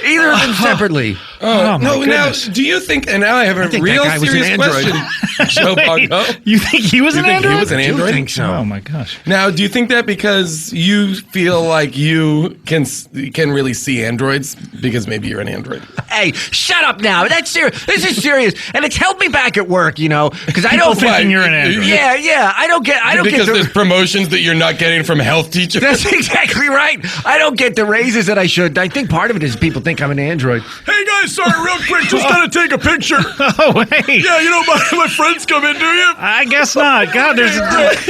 Either of them separately. Oh, my No, now, goodness. do you think, and now I have a think real that guy was an serious android. question, Joe Bongo. You think he was You an think android? he was an android? I think so. Oh my gosh. Now, do you think that because you feel like you can really see androids because maybe you're an android? Hey, shut up now. That's serious. This is serious, and it's held me back at work. You know, because I People don't thinking you're an android. Yeah. I don't get Because the. there's promotions that you're not getting from health teachers. That's exactly right. I don't get the raises that I should. I think part of it is people think I'm an android. Hey, guys, sorry, real quick. Just gotta take a picture. Oh wait. Yeah, you know, my friends come in, do you? I guess not. God, there's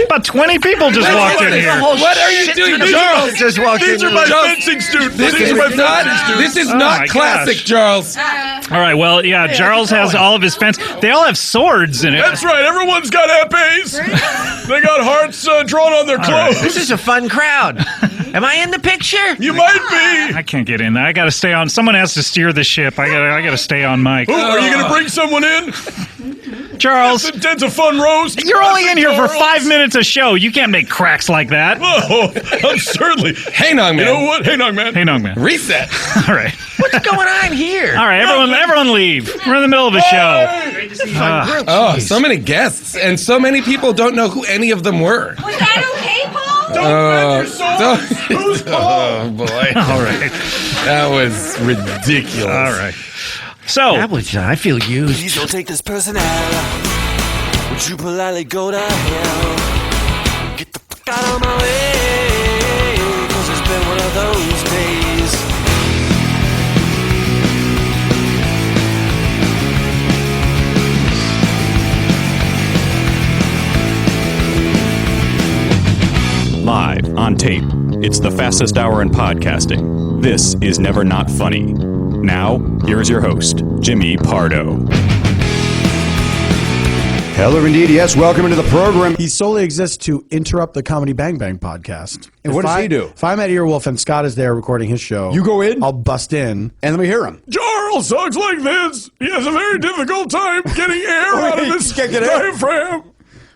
about 20 people just walked in here. What are you doing, Charles? Just walked These in. are my Charles, fencing students. This These is are my not. fencing students. This is Oh my not classic, gosh. Charles. All right, well, yeah, Charles has all of his fence. They all have swords in it. That's right. Everyone's got epes. They got hearts drawn on their clothes. This is a fun crowd. Am I in the picture? You might be. I can't get in there. I got to stay on. Someone has to steer the ship. I got to stay on mic. Ooh, are you going to bring someone in? Charles, That's a fun roast. you're only in here for Charles. 5 minutes a show. You can't make cracks like that. Oh, I'm certainly. Hang on, man. You know what? Hey, Nog, man. Hey, Nog man. Reset. All right. What's going on here? All right, everyone leave. We're in the middle of a show. Oh, so many guests, and so many people don't know who any of them were. Was that okay, Paul? Oh boy. All right. That was ridiculous. All right. So, That was. I feel used. Please don't take this person out. Would you politely go to hell? Get the fuck out of my way, 'cause it's been one of those days. Live on tape. It's the fastest hour in podcasting. This is Never Not Funny. Now, here's your host, Jimmy Pardo. Hello, indeed. Yes, welcome into the program. He solely exists to interrupt the Comedy Bang Bang podcast. And what does he do? If I'm at Earwolf and Scott is there recording his show, You go in? I'll bust in. And let me hear him. Charles talks like this. He has a very difficult time getting air out of this Can't get air. diaphragm.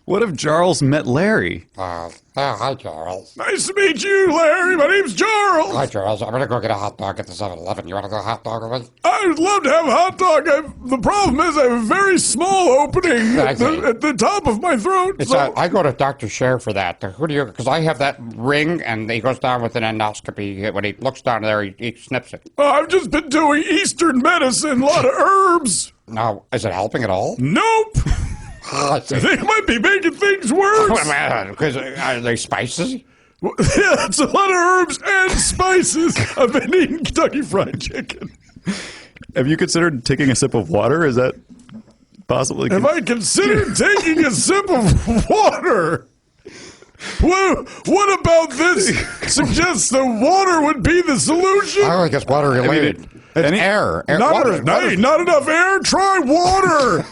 What if Charles met Larry? Hi, Charles. Nice to meet you, Larry. My name's Charles. Hi, Charles. I'm gonna go get a hot dog at the 7-Eleven. You wanna go hot dog with me? I would love to have a hot dog. The problem is I have a very small opening at the top of my throat. I go to Dr. Scher for that. Who do you? Because I have that ring, and he goes down with an endoscopy. When he looks down there, he snips it. I've just been doing Eastern medicine, a lot of herbs. Now, is it helping at all? Nope. I think it might be making things worse. Because are they spices? Yeah, it's a lot of herbs and spices. I've been eating Kentucky Fried Chicken. Have you considered taking a sip of water? Is that possibly? Have I considered taking a sip of water? What about this suggests that water would be the solution? I think it's water related. It's air. Not enough air? Try water.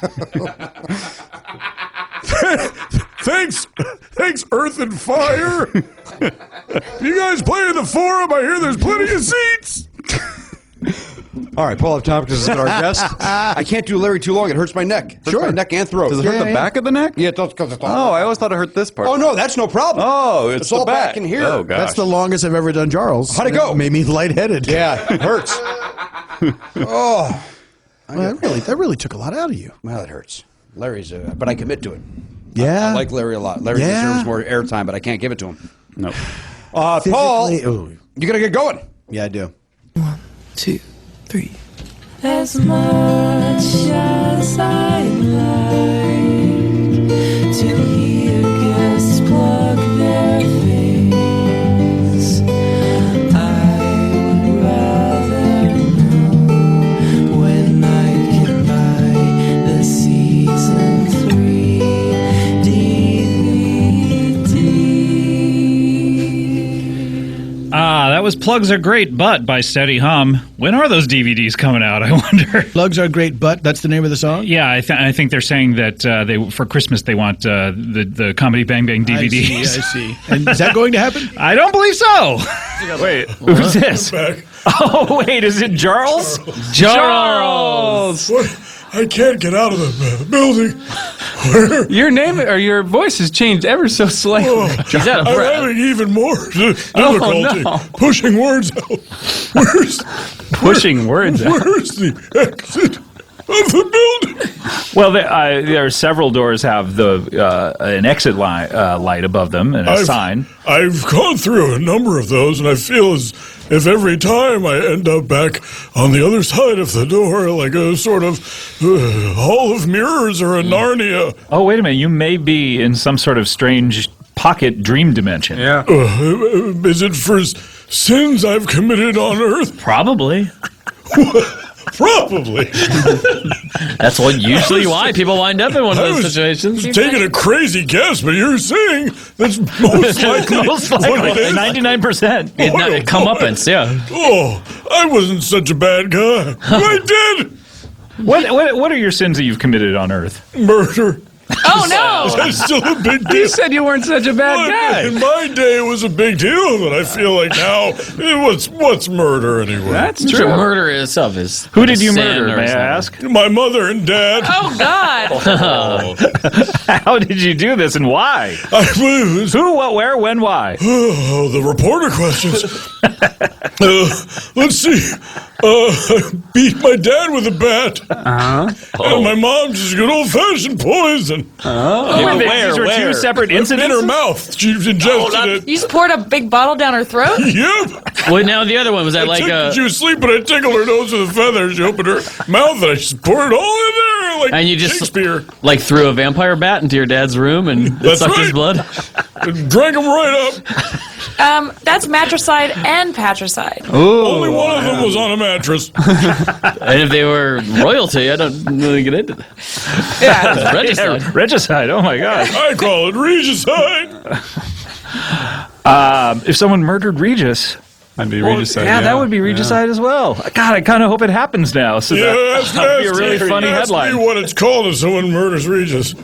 Thanks, Earth and Fire. You guys play in the forum? I hear there's plenty of seats. All right, Paul F Tompkins is our guest. I can't do Larry too long. It hurts my neck. Hurts my neck and throat. Does it hurt the back of the neck? Yeah, it does. Because it's all. Oh, I always thought it hurt this part. Oh no, that's no problem. Oh, it's the all back. back in here. Oh gosh. That's the longest I've ever done Charles. How'd it go? Made me lightheaded. Yeah, it hurts. Oh, well, that really took a lot out of you. Well, it hurts. Larry's, but I commit to it. Yeah, I like Larry a lot. Larry deserves more airtime, but I can't give it to him. No. Paul, you gotta get going. Yeah, I do. 1, 2, 3. As much as I'd like to hear guests plug their face, I would rather know when I can buy the season 3 DVD. That was Plugs Are Great But by Steady Hum. When are those DVDs coming out, I wonder? Plugs Are Great But, that's the name of the song? Yeah, I think they're saying that they for Christmas they want the Comedy Bang Bang DVDs. I see. And is that going to happen? I don't believe so. Wait, who's this? Oh, wait, is it Charles? Charles! What? I can't get out of the building. Your name or your voice has changed ever so slightly. He's out of breath. I'm having even more difficulty pushing words out. Where's the exit of the building? Well, there are several doors have an exit light above them and a sign. I've gone through a number of those, and I feel as if every time I end up back on the other side of the door, like a sort of hall of mirrors or a Narnia. Oh, wait a minute. You may be in some sort of strange pocket dream dimension. Yeah. Is it for sins I've committed on Earth? Probably. Probably. That's usually why people wind up in one of those situations. Taking a crazy guess, but you're saying that's most likely. Most likely, 99%. Comeuppance, yeah. Oh, I wasn't such a bad guy. I did. What are your sins that you've committed on Earth? Murder. Oh, no! That's still a big deal. You said you weren't such a bad guy. In my day, it was a big deal, but I feel like now, what's murder anyway? That's true. Murder itself is. Who did you murder, may I ask? My mother and dad. Oh, God! How did you do this and why? Who, what, where, when, why? Oh, the reporter questions. Let's see. I beat my dad with a bat. And my mom just good old-fashioned poison. These were two separate incidents? In her mouth. She ingested it. You just poured a big bottle down her throat? Yep. Well, now the other one, was that She was asleep, but I tickled her nose with a feather. She opened her mouth, and I just poured it all in there like and you just Shakespeare. Like threw a vampire bat into your dad's room and sucked his blood? Drank him right up. That's matricide and patricide. Only one of them was on a mattress. And if they were royalty, I don't really get into that. Yeah. Regicide. Regicide, oh my God. I call it regicide. If someone murdered Regis... I'd be regicide. Yeah, that would be regicide as well. God, I kind of hope it happens now. So that would be a really funny headline. Ask me what it's called if someone murders Regis.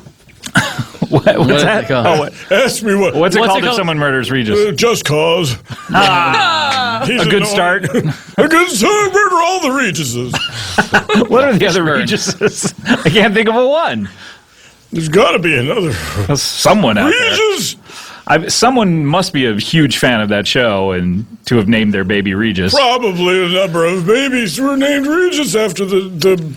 What's that? Ask me what. What's it called if someone murders Regis? Just cause. A good start. A good start. Murder all the Regises. What are the other Regises? I can't think of a one. There's got to be another. Someone out Regis! there. Someone must be a huge fan of that show and to have named their baby Regis. Probably a number of babies were named Regis after the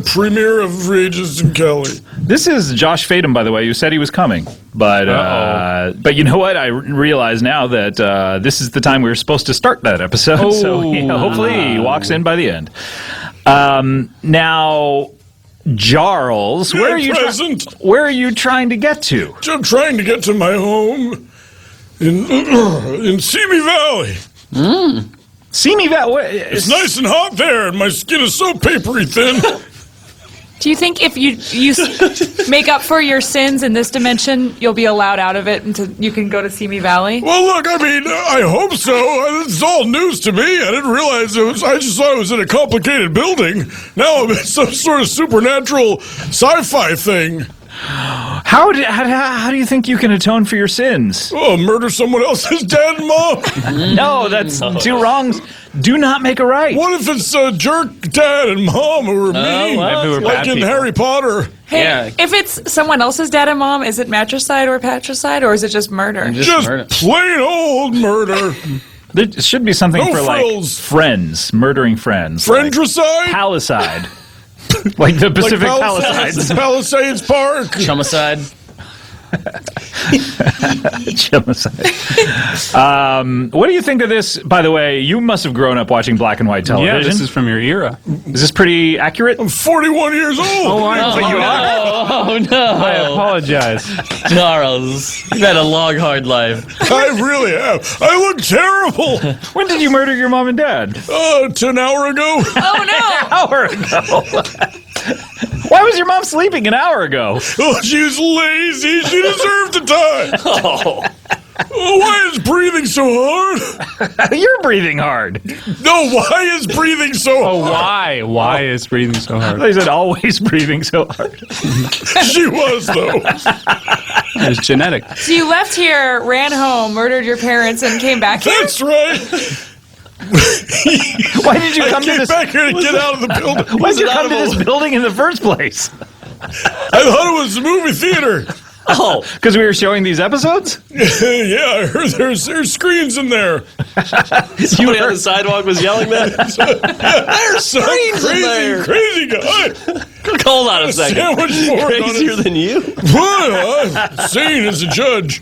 premiere of Regis and Kelly. This is Josh Fadem, by the way, who said he was coming. But you know what? I realize now that this is the time we were supposed to start that episode. So hopefully he walks in by the end. Now, Charles, where are you trying to get to? I'm trying to get to my home in Simi Valley. Simi Valley? It's nice and hot there, and my skin is so papery thin. Do you think if you make up for your sins in this dimension, you'll be allowed out of it until you can go to Simi Valley? Well, look, I mean, I hope so. It's all news to me. I didn't realize I just thought it was in a complicated building. Now I'm in some sort of supernatural sci-fi thing. How do you think you can atone for your sins? Oh, murder someone else's dad and mom? No, that's two wrongs. Do not make a right. What if it's a jerk dad and mom who are mean? Like in Harry Potter. Hey, if it's someone else's dad and mom, is it matricide or patricide, or is it just murder? Just plain old murder. There should be something for frills. Like friends, murdering friends. Friendricide? Like Palicide. Like the Pacific Palisades. Palisades Park. Chumicide. What do you think of this? By the way, you must have grown up watching black and white television. Yeah, this is from your era. Is this pretty accurate? I'm 41 years old. Oh, no. I apologize. Charles, you've had a long, hard life. I really have. I look terrible. When did you murder your mom and dad? 10 hour ago. Oh, no. An hour ago. Why was your mom sleeping an hour ago? Oh, she was lazy. She deserved to die. Oh. Why is breathing so hard? You're breathing hard. No, why is breathing so hard? Oh, why? Why is breathing so hard? They said always breathing so hard. She was, though. It's genetic. So you left here, ran home, murdered your parents, and came back here? That's right. Why did you come to this? back here to get out of the building. Why did you come to this building in the first place? I thought it was a movie theater. Oh, because we were showing these episodes? Yeah, I heard there's screens in there. Somebody on the sidewalk was yelling that? There's screens in there. Crazy guy. Hold on a second. Sandwich board Crazier than you? What? I'm sane as a judge.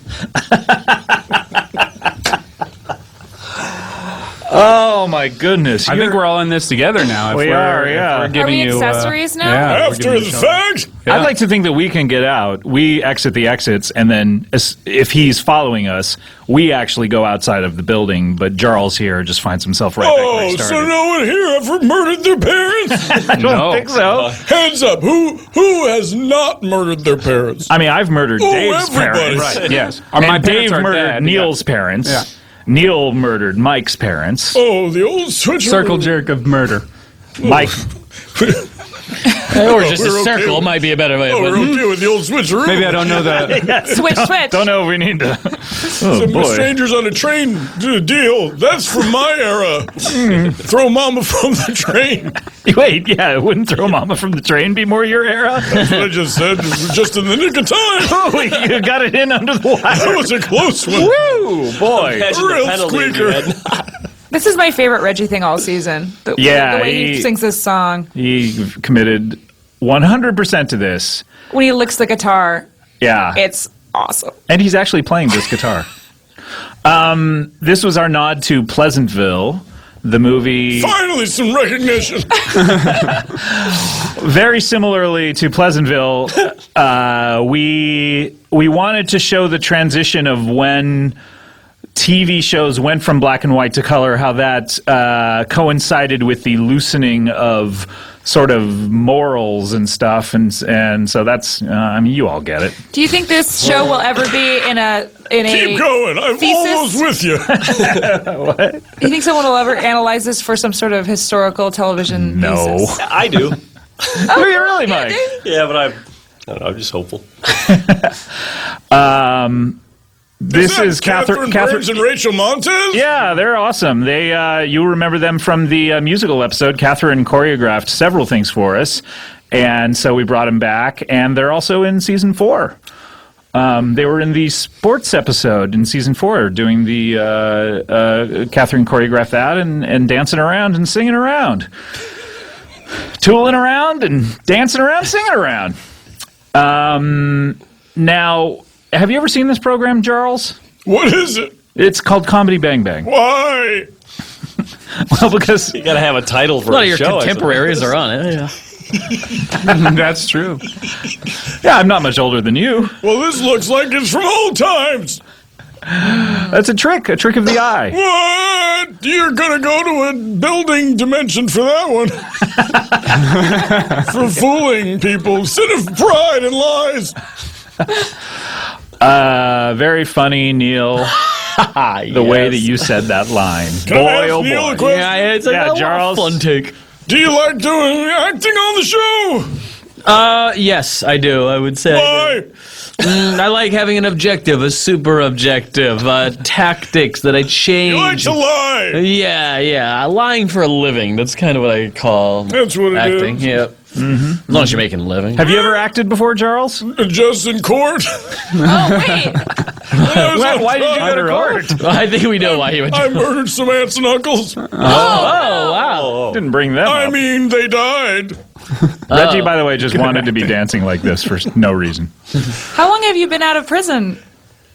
Oh my goodness! I think we're all in this together now. If We are, yeah. If we're giving Are we you accessories now? Yeah, After the fact. I'd like to think that we can get out. We exit the exits, and then if he's following us, we actually go outside of the building. But Charles here just finds himself right back where he Oh, started. so no one here ever murdered their parents? I don't think so. Hands up. Who has not murdered their parents? I mean, I've murdered Oh, Dave's everybody. parents. Right. Yes. And My Dave parents are murdered dead. Neil's parents. Yeah. Neil murdered Mike's parents. Oh, the old switcher. Circle jerk of murder. Mike. Or just a we're okay circle with- might be a better way of Oh, putting we're it. okay with the old switcheroo. Maybe I don't know the. Switch. Don't know if we need to. Oh, Some boy. strangers on a train deal. That's from my era. Throw mama from the train. Wait, yeah, wouldn't throw mama from the train be more your era? That's what I just said. Just in the nick of time. Oh, you got it in under the wire. That was a close one. Woo, boy. Imagine the Real penalty if squeaker. you had- This is my favorite Reggie thing all season. The way he sings this song. He committed 100% to this. When he licks the guitar, Yeah. it's awesome. And he's actually playing this guitar. This was our nod to Pleasantville, the movie. Finally, some recognition. Very similarly to Pleasantville, we wanted to show the transition of when TV shows went from black and white to color, how that coincided with the loosening of sort of morals and stuff, and so that's I mean, you all get it. Do you think this show will ever be in a Keep going. I'm thesis? almost with you. What? Do you think someone will ever analyze this for some sort of historical television No. thesis? I do. Oh, you really, Mike? Yeah, but I don't know, I'm just hopeful. This is Catherine Burns and Rachel Montez? Yeah, they're awesome. They you remember them from the musical episode. Catherine choreographed several things for us, And so we brought them back, and they're also in season 4. They were in the sports episode in season 4, doing the Catherine choreographed that and dancing around and singing around, tooling around and dancing around, singing around. Now, have you ever seen this program, Charles? What is it? It's called Comedy Bang Bang. Why? Well, because you got to have a title for a lot a of your show, contemporaries are on it. Yeah. That's true. Yeah, I'm not much older than you. Well, this looks like it's from old times. That's a trick of the eye. What? You're gonna go to a building dimension for that one. For fooling people. Sin of pride and lies. Very funny, Neil. The way that you said that line. Can I ask Neil a question? Yeah, it's a Charles. fun take. Do you like doing acting on the show? Yes, I do. I would say. Why? I like having an objective, a super objective, tactics that I change. You like to lie. Yeah. Lying for a living. That's kind of what I call That's what it acting. is. Yep. As long as you're making a living. Have you ever acted before, Charles? Just in court. Oh, wait. Why did you go to court? I think we know why he went to I court. murdered some aunts and uncles. Oh, wow. Didn't bring them I up. mean, they died. Reggie, by the way, just wanted to be dancing like this for no reason. How long have you been out of prison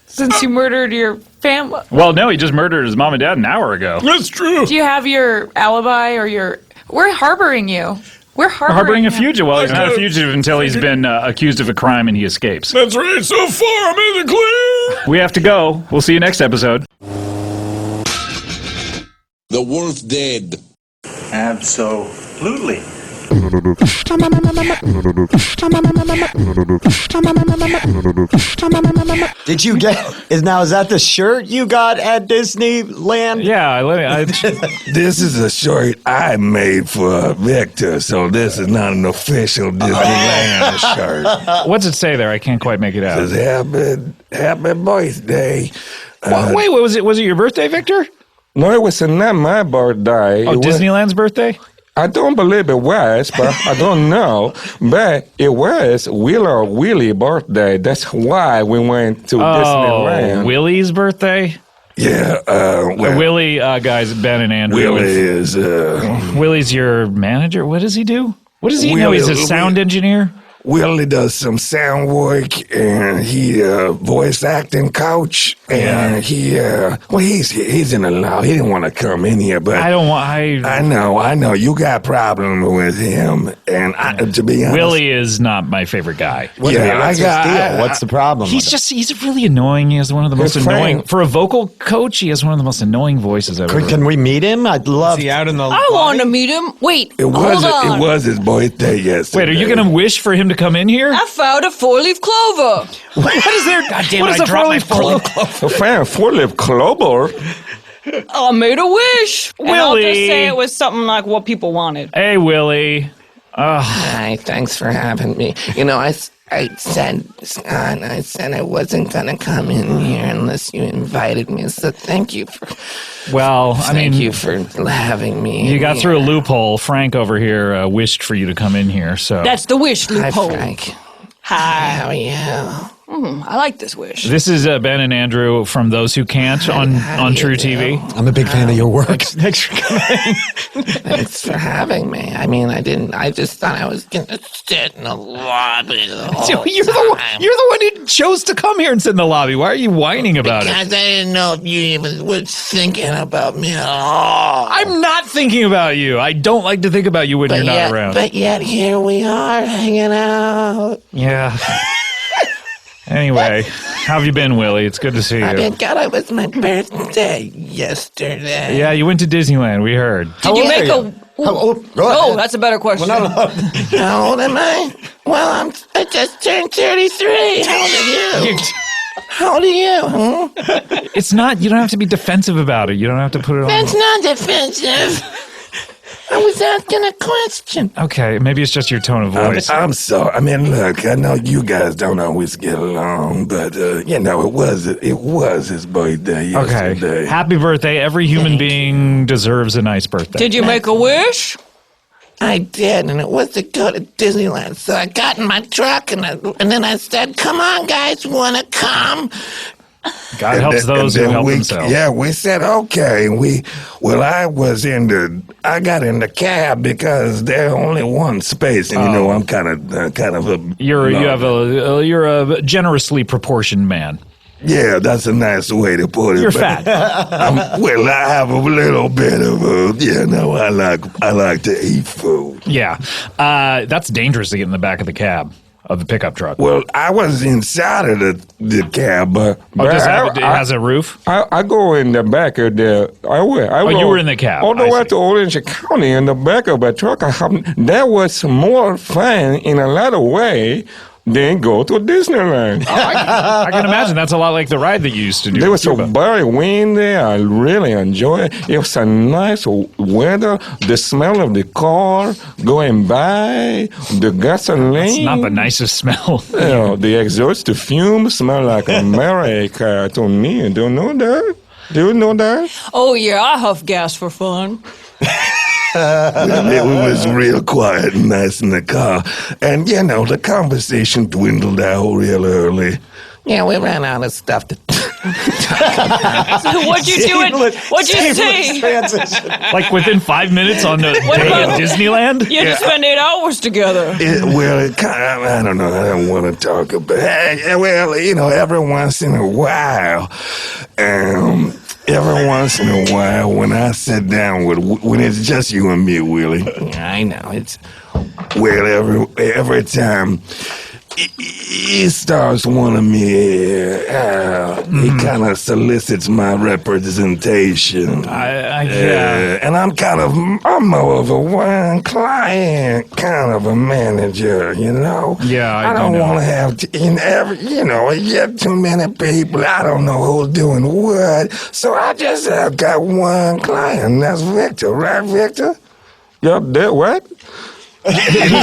since you murdered your family? Well, no, he just murdered his mom and dad an hour ago. That's true. Do you have your alibi or your... We're harboring you. We're Harboring a him. fugitive. Well, he's not a fugitive until he's been accused of a crime and he escapes. That's right. So far, I'm in the clear. We have to go. We'll see you next episode. The wolf dead. Absolutely. Did you get? Is that the shirt you got at Disneyland? Yeah, This is a shirt I made for Victor, so this is not an official Disneyland shirt. What's it say there? I can't quite make it out. It says happy birthday. Wait, was it your birthday, Victor? No, it was not my birthday. Oh, It was- Disneyland's birthday? I don't believe it was, but I don't know. But it was Willy's birthday. That's why we went to Disneyland. Willy's birthday? Yeah. Willy, guys, Ben and Andrew. Willy is... Willy's your manager? What does he do? What does he know? He's a sound engineer? Willy does some sound work, and he voice acting coach, and he's in the law. He didn't want to come in here, but I know you got problem with him, and to be honest, Willy is not my favorite guy. What's the problem? He's really annoying. He has one of the most annoying for a vocal coach. He has one of the most annoying voices I've ever heard. Can we meet him? I'd love. Is he out in the? I want to meet him. Wait, it was his birthday yesterday. Wait, are you going to wish for him to come in here? I found a 4-leaf clover. What is there? God damn it! I dropped my 4-leaf clover. I found a 4-leaf clover. I made a wish. Willy. And I'll just say it was something like what people wanted. Hey, Willy. Hi, thanks for having me. You know, I said I wasn't gonna come in here unless you invited me. So thank you for. Well, thank you for having me. You got through a loophole. Frank over here wished for you to come in here. So That's the wish loophole. Hi, Frank. Hi. How are you? I like this wish. this is Ben and Andrew from Those Who Can't on True TV. I'm a big fan of your work. Thanks for coming. Thanks for having me. I mean, I just thought I was gonna sit in the lobby the whole You're the one who chose to come here and sit in the lobby. Why are you whining about because it? I didn't know if you even were thinking about me at all. I'm not thinking about you. I don't like to think about you when you're not around. But yet here we are hanging out. Yeah. Anyway, how have you been, Willy? It's good to see you. God, it was my birthday yesterday. Yeah, you went to Disneyland. We heard. Did you make a... Oh, that's a better question. How old am I? Well, I just turned 33. How old are you? How old are you? It's not. You don't have to be defensive about it. You don't have to put it on. That's not defensive. I was asking a question. Okay, maybe it's just your tone of voice. I'm sorry. I mean, look, I know you guys don't always get along, but it was his birthday yesterday. Okay. Happy birthday. Every human being deserves a nice birthday. Did you make a wish? I did, and it was to go to Disneyland. So I got in my truck, and then I said, "Come on, guys, wanna come?" God helps those who help themselves. Yeah, we said okay. I got in the cab because there's only one space, and I'm kind of a. You're a generously proportioned man. Yeah, that's a nice way to put it. You're fat. I have a little bit of I like to eat food. Yeah, that's dangerous to get in the back of the cab of the pickup truck. Well, I was inside of the cab, but it has a roof? I go in the back of the. You were in the cab. All the way to Orange County in the back of a truck. That was more fun in a lot of ways than go to Disneyland. I can imagine that's a lot like the ride that you used to do. It was so very windy. I really enjoyed it. It was a nice weather. The smell of the car going by, the gasoline. That's not the nicest smell. The exhaust fumes smell like America to me. Do you know that? Do you know that? Oh, yeah, I huff gas for fun. It was real quiet and nice in the car. And, the conversation dwindled out real early. Yeah, we ran out of stuff to So what'd you do? What'd you say? Like within 5 minutes on the What day about- at Disneyland? You had to spend 8 hours together. I don't know. I don't want to talk about it. Every once in a while, when I sit down when it's just you and me, Willie. Yeah, I know. Every time he starts wanting me, he kind of solicits my representation. And I'm more of a one client, kind of a manager, Yeah, I don't want to have, yet too many people. I don't know who's doing what. So I just have got one client. That's Victor, right, Victor? Yup, that what? He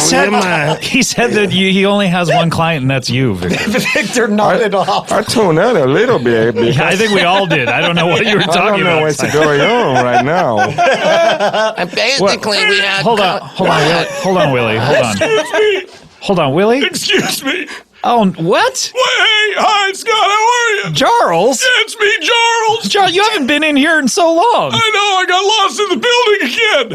said that he only has one client, and that's you, Victor. Victor nodded off. I tuned out a little bit. Yeah, I think we all did. I don't know what you were talking about. I don't know what's going on right now. Basically, we had. Hold on, Willie. Hold on, Willie. Excuse me. Oh, what? Hey, hi, Scott. How are you? Charles? Yeah, it's me, Charles. Charles, you haven't been in here in so long. I know. I got lost in the building again.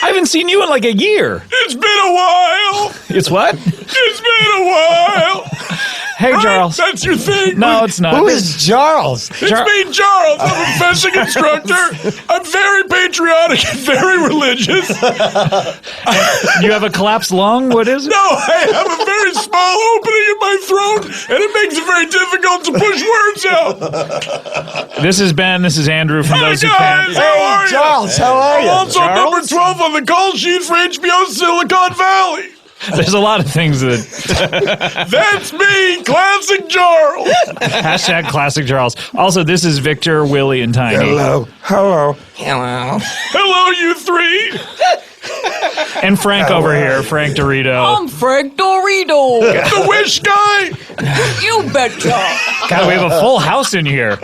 I haven't seen you in like a year. It's been a while. It's what? It's been a while. Hey, right? Charles. That's your thing. No, it's not. Who is Charles? It's me, Charles. I'm a fencing instructor. I'm very patriotic and very religious. You have a collapsed lung? What is it? No, I have a very small opening in my throat, and it makes it very difficult to push words out. This is Ben. This is Andrew from Those Who guys, Can't. how are you? Charles, how are you? I'm also Charles? number 12 on the call sheet for HBO Silicon Valley. There's a lot of things that... That's me, Classic Charles. Hashtag Classic Charles. Also, this is Victor, Willie, and Tiny. Hello. Hello, you three. And Frank over here, Frank Dorito. I'm Frank Dorito. The Wish guy. You betcha. God, we have a full house in here.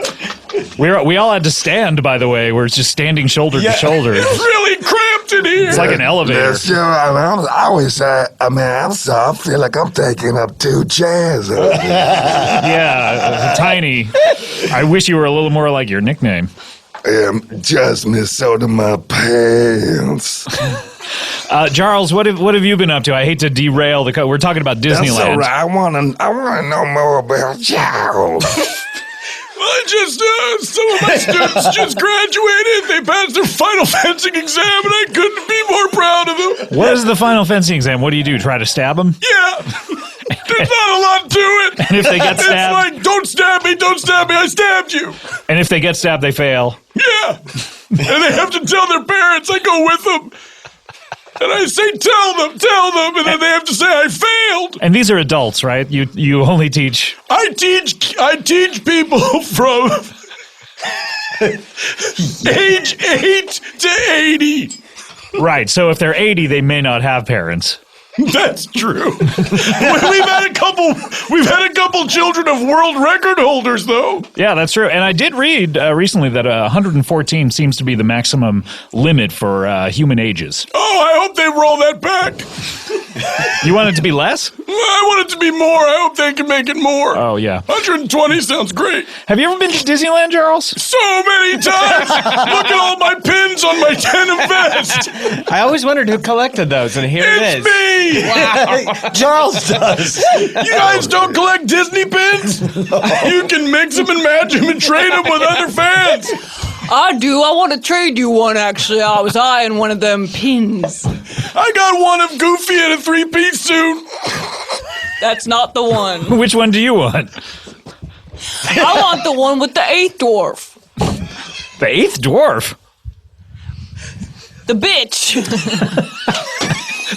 We all had to stand, by the way. We're just standing shoulder to shoulder. It's really cramped in here. It's like an elevator. I feel like I'm taking up 2 chairs. Yeah, Tiny. I wish you were a little more like your nickname. Just miss out of my pants. Charles, what have you been up to? I hate to derail the. We're talking about Disneyland. That's all right. I want to know more about Charles. Well, some of my students just graduated. They passed their final fencing exam, and I couldn't be more proud of them. What is the final fencing exam? What do? Try to stab them? Yeah. There's not a lot to it. And if they get stabbed? It's like, don't stab me, I stabbed you. And if they get stabbed, they fail? Yeah. And they have to tell their parents. I go with them. And I say, tell them, and then they have to say I failed. And these are adults, right? You only teach. I teach people from age 8 to 80. Right. So if they're 80, they may not have parents. That's true. We've had a couple children of world record holders, though. Yeah, that's true. And I did read recently that 114 seems to be the maximum limit for human ages. Oh, I hope they roll that back. You want it to be less? I want it to be more. I hope they can make it more. Oh, yeah. 120 sounds great. Have you ever been to Disneyland, Charles? So many times. Look at all my pins on my denim vest. I always wondered who collected those, and here it is. Me. Wow. Charles does. You guys don't collect Disney pins? You can mix them and match them and trade them with other fans. I do. I want to trade you one, actually. I was eyeing one of them pins. I got one of Goofy in a three-piece suit. That's not the one. Which one do you want? I want the one with the 8th dwarf. The 8th dwarf? The bitch.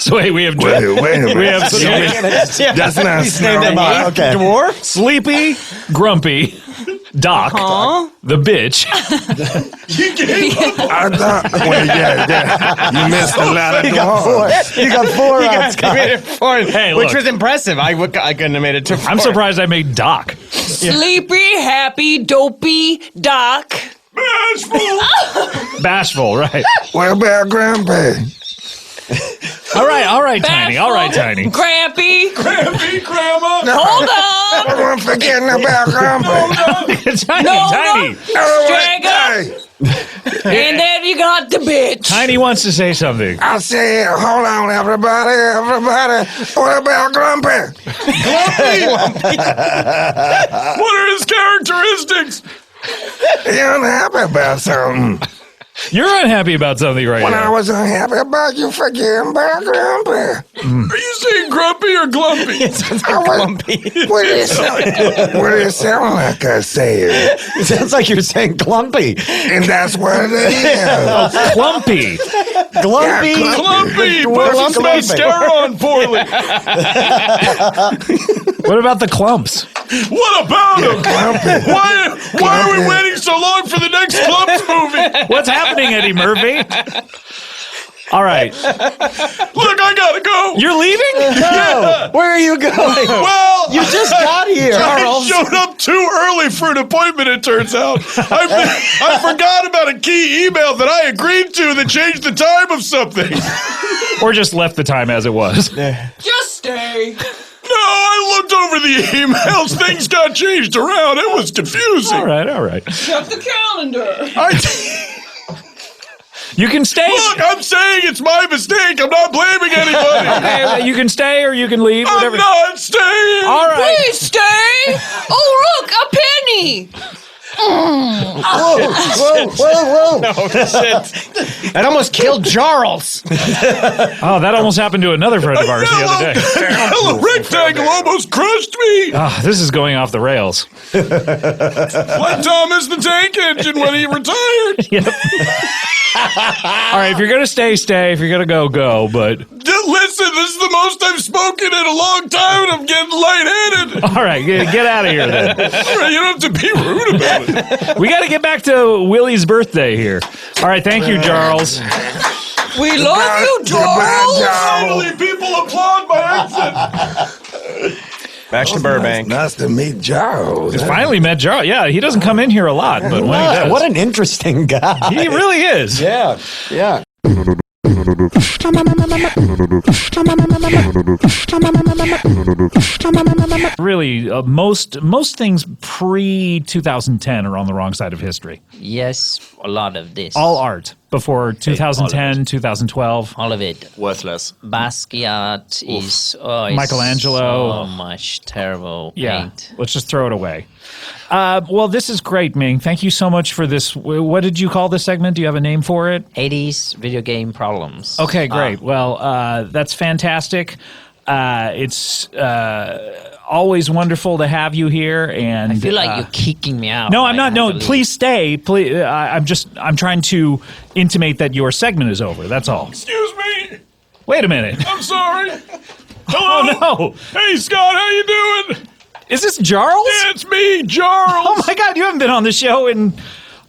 So wait, we have Wait a minute. we have That's not Okay. Dwarf, Sleepy, Grumpy, Doc, the bitch. You gave up. I thought, well, yeah. You missed a lot of dwarves. You got 4 out, He made it 4, Hey, which look. was impressive. I couldn't have made it to 4. I'm surprised I made Doc. Sleepy, happy, dopey, Doc. Bashful, right? What about Grandpa? All right, Tiny. All right, Tiny. Grampy. Grampy, Grandma. Hold on. I wasn't forgetting about Grandpa. Tiny. Stragger. And then you got the bitch. Tiny wants to say something. I said, hold on, everybody. What about Grumpy? What are his characteristics? You're unhappy about something. You're unhappy about something right When I now. was unhappy about you forgetting about Grumpy. Are you saying grumpy or glumpy? What did it sound like I said? It sounds like you're saying clumpy. And that's what it is. Clumpy. Glumpy. Yeah, Clumpy. Dwarf Puts clumpy. mascara on poorly. What about the clumps? What about him? Why are we waiting so long for the next Clumps movie? What's happening, Eddie Murphy? All right. Look, I gotta go. You're leaving? No. Where are you going? Well, You just got here. I showed up too early for an appointment, it turns out. I forgot about a key email that I agreed to that changed the time of something. Or just left the time as it was? Just stay. No, I looked over the emails. Things got changed around. It was confusing. All right. Check the calendar. You can stay. Look, I'm saying it's my mistake. I'm not blaming anybody. Okay, you can stay or you can leave. Whatever. I'm not staying. All right. Please stay. Oh, look, a penny. Whoa. No shit. That almost killed Charles. Oh, that almost happened to another friend of ours the other day. Yellow rectangle almost crushed me. This is going off the rails. Like Thomas the Tank Engine when he retired. Yep. All right, if you're gonna stay. If you're gonna go. But Listen, this is the most I've spoken in a long time, and I'm getting lightheaded. all right, get out of here then. All right, you don't have to be rude about it. We got to get back to Willy's birthday here. All right, thank you, Charles. We love you, Charles. Finally, people applaud my exit. Back to Burbank. Nice to meet Charles. Just finally met Charles. Yeah, he doesn't come in here a lot, but when he does, What an interesting guy. he really is. Yeah. Really, most things pre-2010 are on the wrong side of history. Yes, a lot of this. All art before 2010, 2012. All of it. Worthless. Basquiat is Michelangelo. So much terrible Yeah, paint. let's just throw it away. Well, this is great, Ming. Thank you so much for this. What did you call this segment? Do you have a name for it? 80s video game problems. Okay, great. Well, that's fantastic. It's always wonderful to have you here. And I feel like you're kicking me out. No, I'm not. No, please stay. Please, I'm trying to intimate that your segment is over. That's all. Excuse me. Wait a minute. I'm sorry. Hello. Oh, no. Hey, Scott, how you doing? Is this Charles? Yeah, it's me, Charles. Oh my God, you haven't been on the show in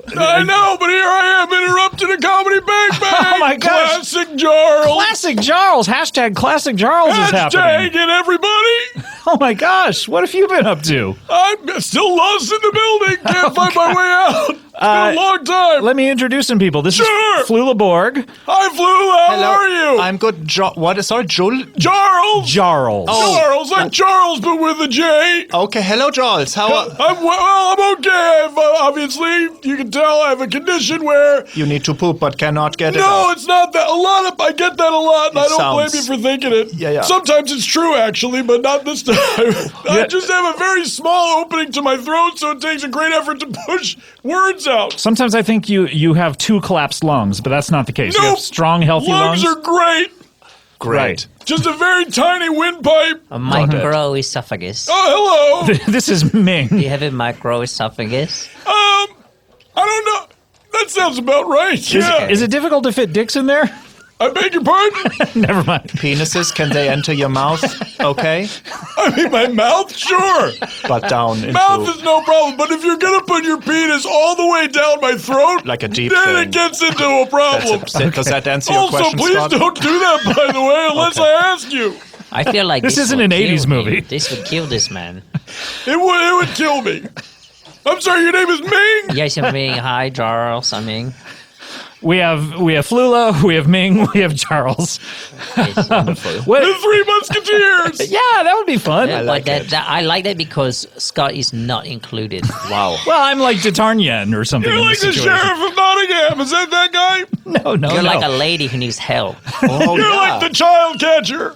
I know, but here I am interrupting a comedy bang bang. Oh my gosh. Classic Charles. Classic Charles. Hashtag Classic Charles is happening. Hashtag it, everybody. Oh my gosh. What have you been up to? I'm still lost in the building. Can't find my way out. It's been a long time. Let me introduce some people. This is Flula Borg. Hi, Flula. How are you? I'm good. Sorry, Joel? Charles. Charles. Oh. Charles, like Charles, but with a J. Okay, hello, Charles. How are... I'm okay. Obviously, you can tell I have a condition where... You need to poop, but cannot get it No, out. it's not that. I get that a lot, and I don't blame you for thinking it. Yeah. Sometimes it's true, actually, but not this time. I just have a very small opening to my throat, so it takes a great effort to push words out. Sometimes I think you have 2 collapsed lungs, but that's not the case. You have strong, healthy lungs. Lungs are great. Great. Right. Just a very tiny windpipe. A microesophagus. Oh, hello. This is Ming. Do you have a microesophagus? I don't know. That sounds about right. Is it difficult to fit dicks in there? I beg your pardon? Never mind. Penises, can they enter your mouth? Okay. I mean, my mouth? Sure. But down into... Mouth is no problem, but if you're going to put your penis all the way down my throat, like a deep then thing. It gets into a problem. Does that answer your also, question, please Scott? don't do that, by the way, unless I ask you. I feel like This isn't would an 80s kill him. movie. This would kill this man. It would kill me. I'm sorry, your name is Ming? Yes, I'm Ming. Hi, Charles. I'm Ming. We have Flula, we have Ming, we have Charles. It's wonderful. The Three Musketeers. Yeah, that would be fun. I like that because Scott is not included. Wow. Well, I'm like D'Artagnan or something. You're in like this the situation. sheriff of Nottingham. Is that guy? No. You're like a lady who needs help. Oh, You're yeah. like the child catcher.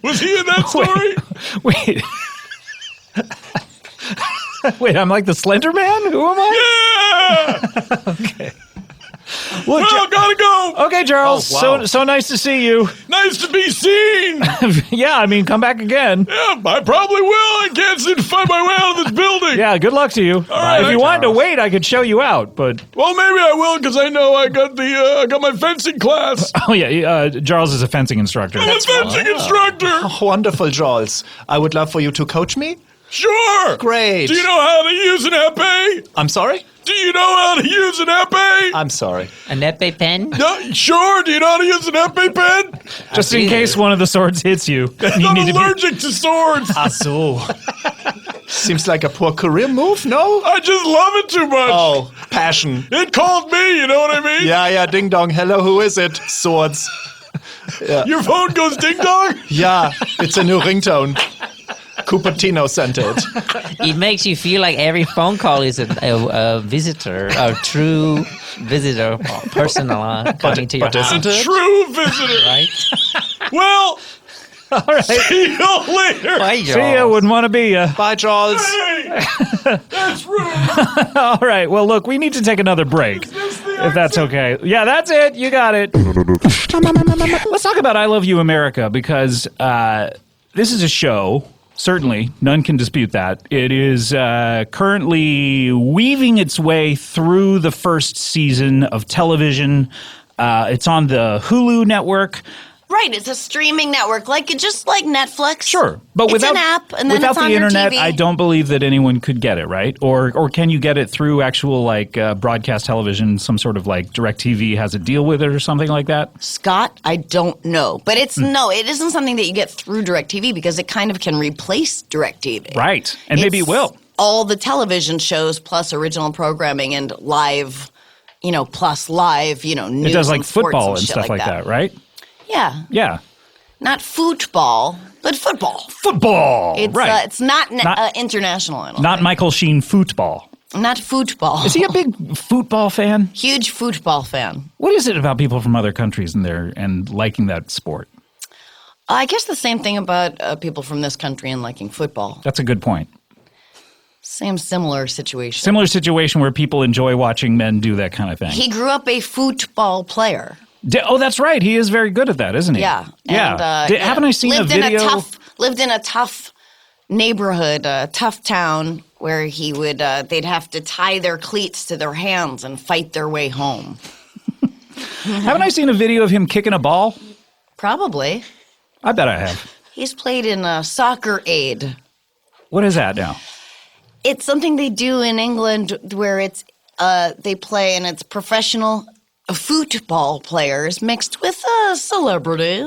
Was he in that story? Wait. Wait, I'm like the Slender Man? Who am I? Yeah. Okay. Well, gotta go. Okay, Charles. Oh, wow. So nice to see you. Nice to be seen. Yeah, I mean, come back again. Yeah, I probably will. I can't seem to find my way out of this building. Yeah, good luck to you. right, if you wanted to wait, I could show you out, but... Well, maybe I will, because I know I got my fencing class. Oh, yeah, Charles is a fencing instructor. I'm a fencing instructor. Oh, wonderful, Charles. I would love for you to coach me. Sure. Great. Do you know how to use an epee? I'm sorry? Do you know how to use an epee? I'm sorry. An EpiPen? No, sure. Do you know how to use an EpiPen? Just in case one of the swords hits you. I'm allergic to swords. Ah, so. Seems like a poor career move, no? I just love it too much. Oh, passion. It called me, you know what I mean? Yeah, ding dong. Hello, who is it? Swords. Yeah. Your phone goes ding dong? Yeah, it's a new ringtone. Cupertino sent it. It makes you feel like every phone call is a visitor, a true visitor, personal coming to your house. Isn't it? True visitor. Right? Well, All right. see you later. Bye, See ya, wouldn't want to be ya. Bye, Charles. Hey, that's rude. All right, well, look, we need to take another break. If that's okay. Yeah, that's it. You got it. Let's talk about I Love You, America, because this is a show. Certainly, none can dispute that. It is currently weaving its way through the first season of television. It's on the Hulu network. Right, it's a streaming network, just like Netflix. Sure, but it's an app, and then without it's on the internet, your TV. I don't believe that anyone could get it, right? Or can you get it through actual broadcast television? Some sort of DirecTV has a deal with it or something like that. Scott, I don't know, but it isn't something that you get through DirecTV because it kind of can replace DirecTV. Right, and maybe it will. All the television shows plus original programming and live, plus live, news. It does and sports football and shit stuff like that, right? Yeah. Yeah. Not football, but football. Football. It's right. It's not international. I don't Not think. Michael Sheen football. Not football. Is he a big football fan? Huge football fan. What is it about people from other countries and liking that sport? I guess the same thing about people from this country and liking football. That's a good point. Similar situation. Similar situation where people enjoy watching men do that kind of thing. He grew up a football player. Oh, that's right. He is very good at that, isn't he? Yeah. Yeah. And, haven't I seen a video? Lived in a tough neighborhood, a tough town where he would they'd have to tie their cleats to their hands and fight their way home. Haven't I seen a video of him kicking a ball? Probably. I bet I have. He's played in Soccer Aid. What is that now? It's something they do in England where it's they play, and it's professional football players mixed with celebrities.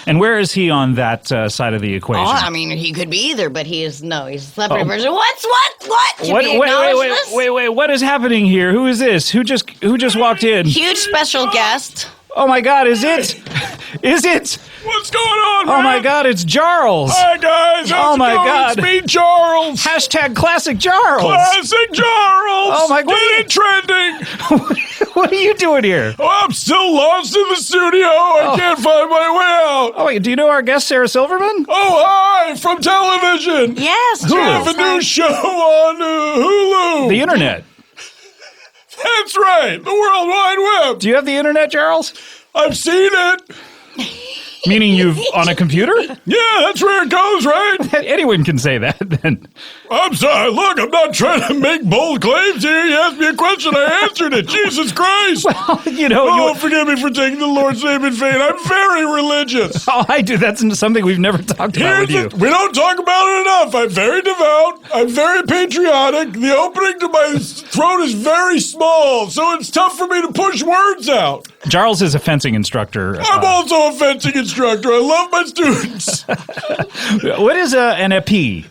And where is he on that side of the equation? Oh, I mean, he could be either, but he's a celebrity version. What? Wait, what is happening here? Who is this? Who just walked in? Huge special guest. Oh my God, is it? Is it? What's going on, man? Oh my God, it's Charles. Hi, guys. How's Oh my it going? God. It's me, Charles. Hashtag Classic Charles. Classic Charles. Oh my God. Get it trending. What are you doing here? Oh, I'm still lost in the studio. I can't find my way out. Oh, wait, do you know our guest, Sarah Silverman? Oh, hi, from television. Yes, We have a new show on Hulu. The internet. That's right, the World Wide Web. Do you have the internet, Charles? I've seen it. Meaning you've on a computer? Yeah, that's where it goes, right? Anyone can say that, then. I'm sorry, look, I'm not trying to make bold claims here. You asked me a question, I answered it. Jesus Christ. Well, you know... Oh, forgive me for taking the Lord's name in vain. I'm very religious. Oh, I do. That's something we've never talked about with you. We don't talk about it enough. I'm very devout. I'm very patriotic. The opening to my throat is very small, so it's tough for me to push words out. Charles is a fencing instructor. I'm also a fencing instructor. I love my students. What is an epee?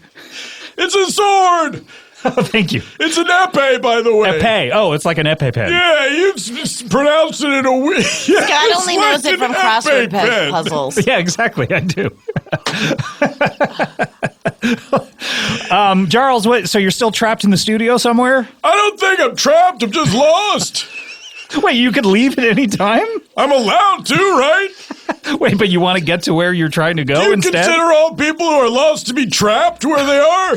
It's a sword. Oh, thank you. It's an epee, by the way. Epee. Oh, it's like an EpiPen. Yeah, you pronounce it in a weird... Yeah, Scott only knows it from crossword puzzles. Yeah, exactly. I do. Charles, so you're still trapped in the studio somewhere? I don't think I'm trapped. I'm just lost. Wait, you could leave at any time? I'm allowed to, right? Wait, but you want to get to where you're trying to go Do you instead? consider all people who are lost to be trapped where they are?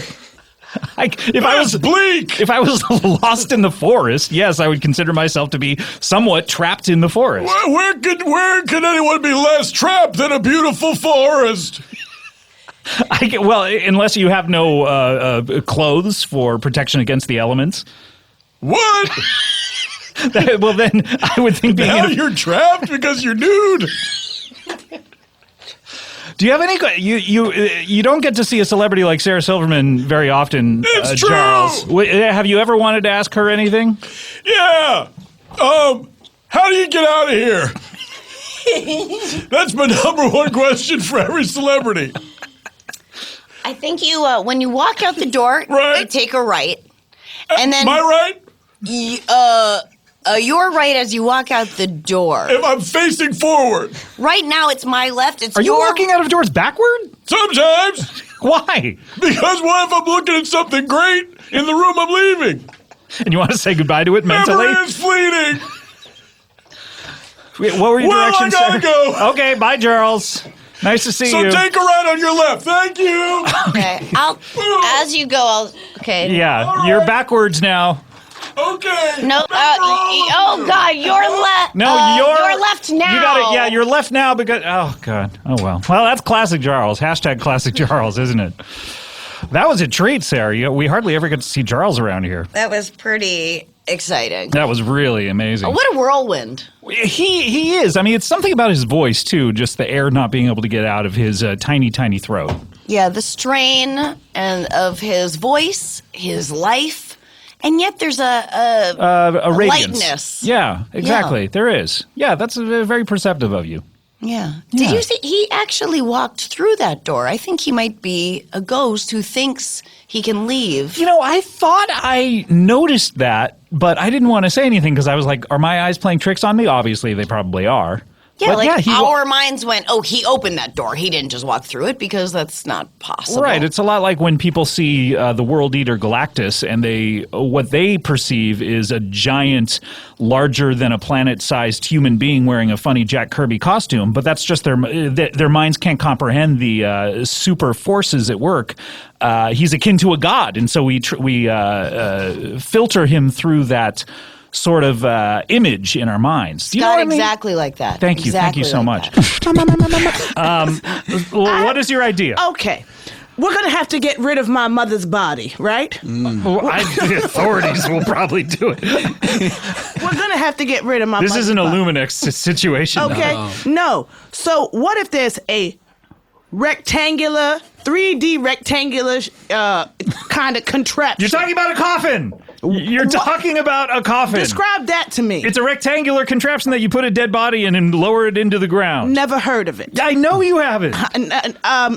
If I was lost in the forest, yes, I would consider myself to be somewhat trapped in the forest. Where could anyone be less trapped than a beautiful forest? Well, unless you have no clothes for protection against the elements. What? Well, then I would think being now you're trapped because you're nude. Do you have any? You don't get to see a celebrity like Sarah Silverman very often. It's true. Charles. Have you ever wanted to ask her anything? Yeah. How do you get out of here? That's my number one question for every celebrity. I think you, when you walk out the door, you take a right. And then my right? Your right as you walk out the door. If I'm facing forward. Right now, it's my left. It's Are you walking out of doors backward? Sometimes. Why? Because what if I'm looking at something great in the room I'm leaving? And you want to say goodbye to it mentally? Memory is fleeting. Wait, what were your directions? I gotta go. Okay, bye, Charles. Nice to see you. So take a right on your left. Thank you. Okay, as you go, okay. Yeah, right. You're backwards now. Okay. No, oh God, you're left. No, you're left now. You got it. Yeah, you're left now because. Oh God. Oh well. Well, that's Classic Charles. Hashtag Classic Charles, isn't it? That was a treat, Sarah. We hardly ever get to see Charles around here. That was pretty exciting. That was really amazing. Oh, what a whirlwind. He is. I mean, it's something about his voice too. Just the air not being able to get out of his tiny throat. Yeah, the strain of his voice, his life. And yet there's a radiance. lightness. Yeah, exactly. Yeah. There is. Yeah, that's very perceptive of you. Yeah. Did you see? He actually walked through that door. I think he might be a ghost who thinks he can leave. You know, I thought I noticed that, but I didn't want to say anything because I was like, are my eyes playing tricks on me? Obviously, they probably are. Yeah, But our minds went, oh, he opened that door. He didn't just walk through it because that's not possible. Right. It's a lot like when people see the World Eater Galactus and what they perceive is a giant, larger than a planet-sized human being wearing a funny Jack Kirby costume. But that's just their minds can't comprehend the super forces at work. He's akin to a god, and so we filter him through that sort of image in our minds. Do you know what I mean? Exactly like that. Thank you. Thank you so much. What is your idea? Okay. We're going to have to get rid of my mother's body, right? The authorities will probably do it. We're going to have to get rid of my mother's body. This isn't a Luminex situation. Okay. No. So what if there's a rectangular, 3D rectangular kind of contraption? You're talking about a coffin. You're talking about a coffin. Describe that to me. It's a rectangular contraption that you put a dead body in and lower it into the ground. Never heard of it. I know you haven't.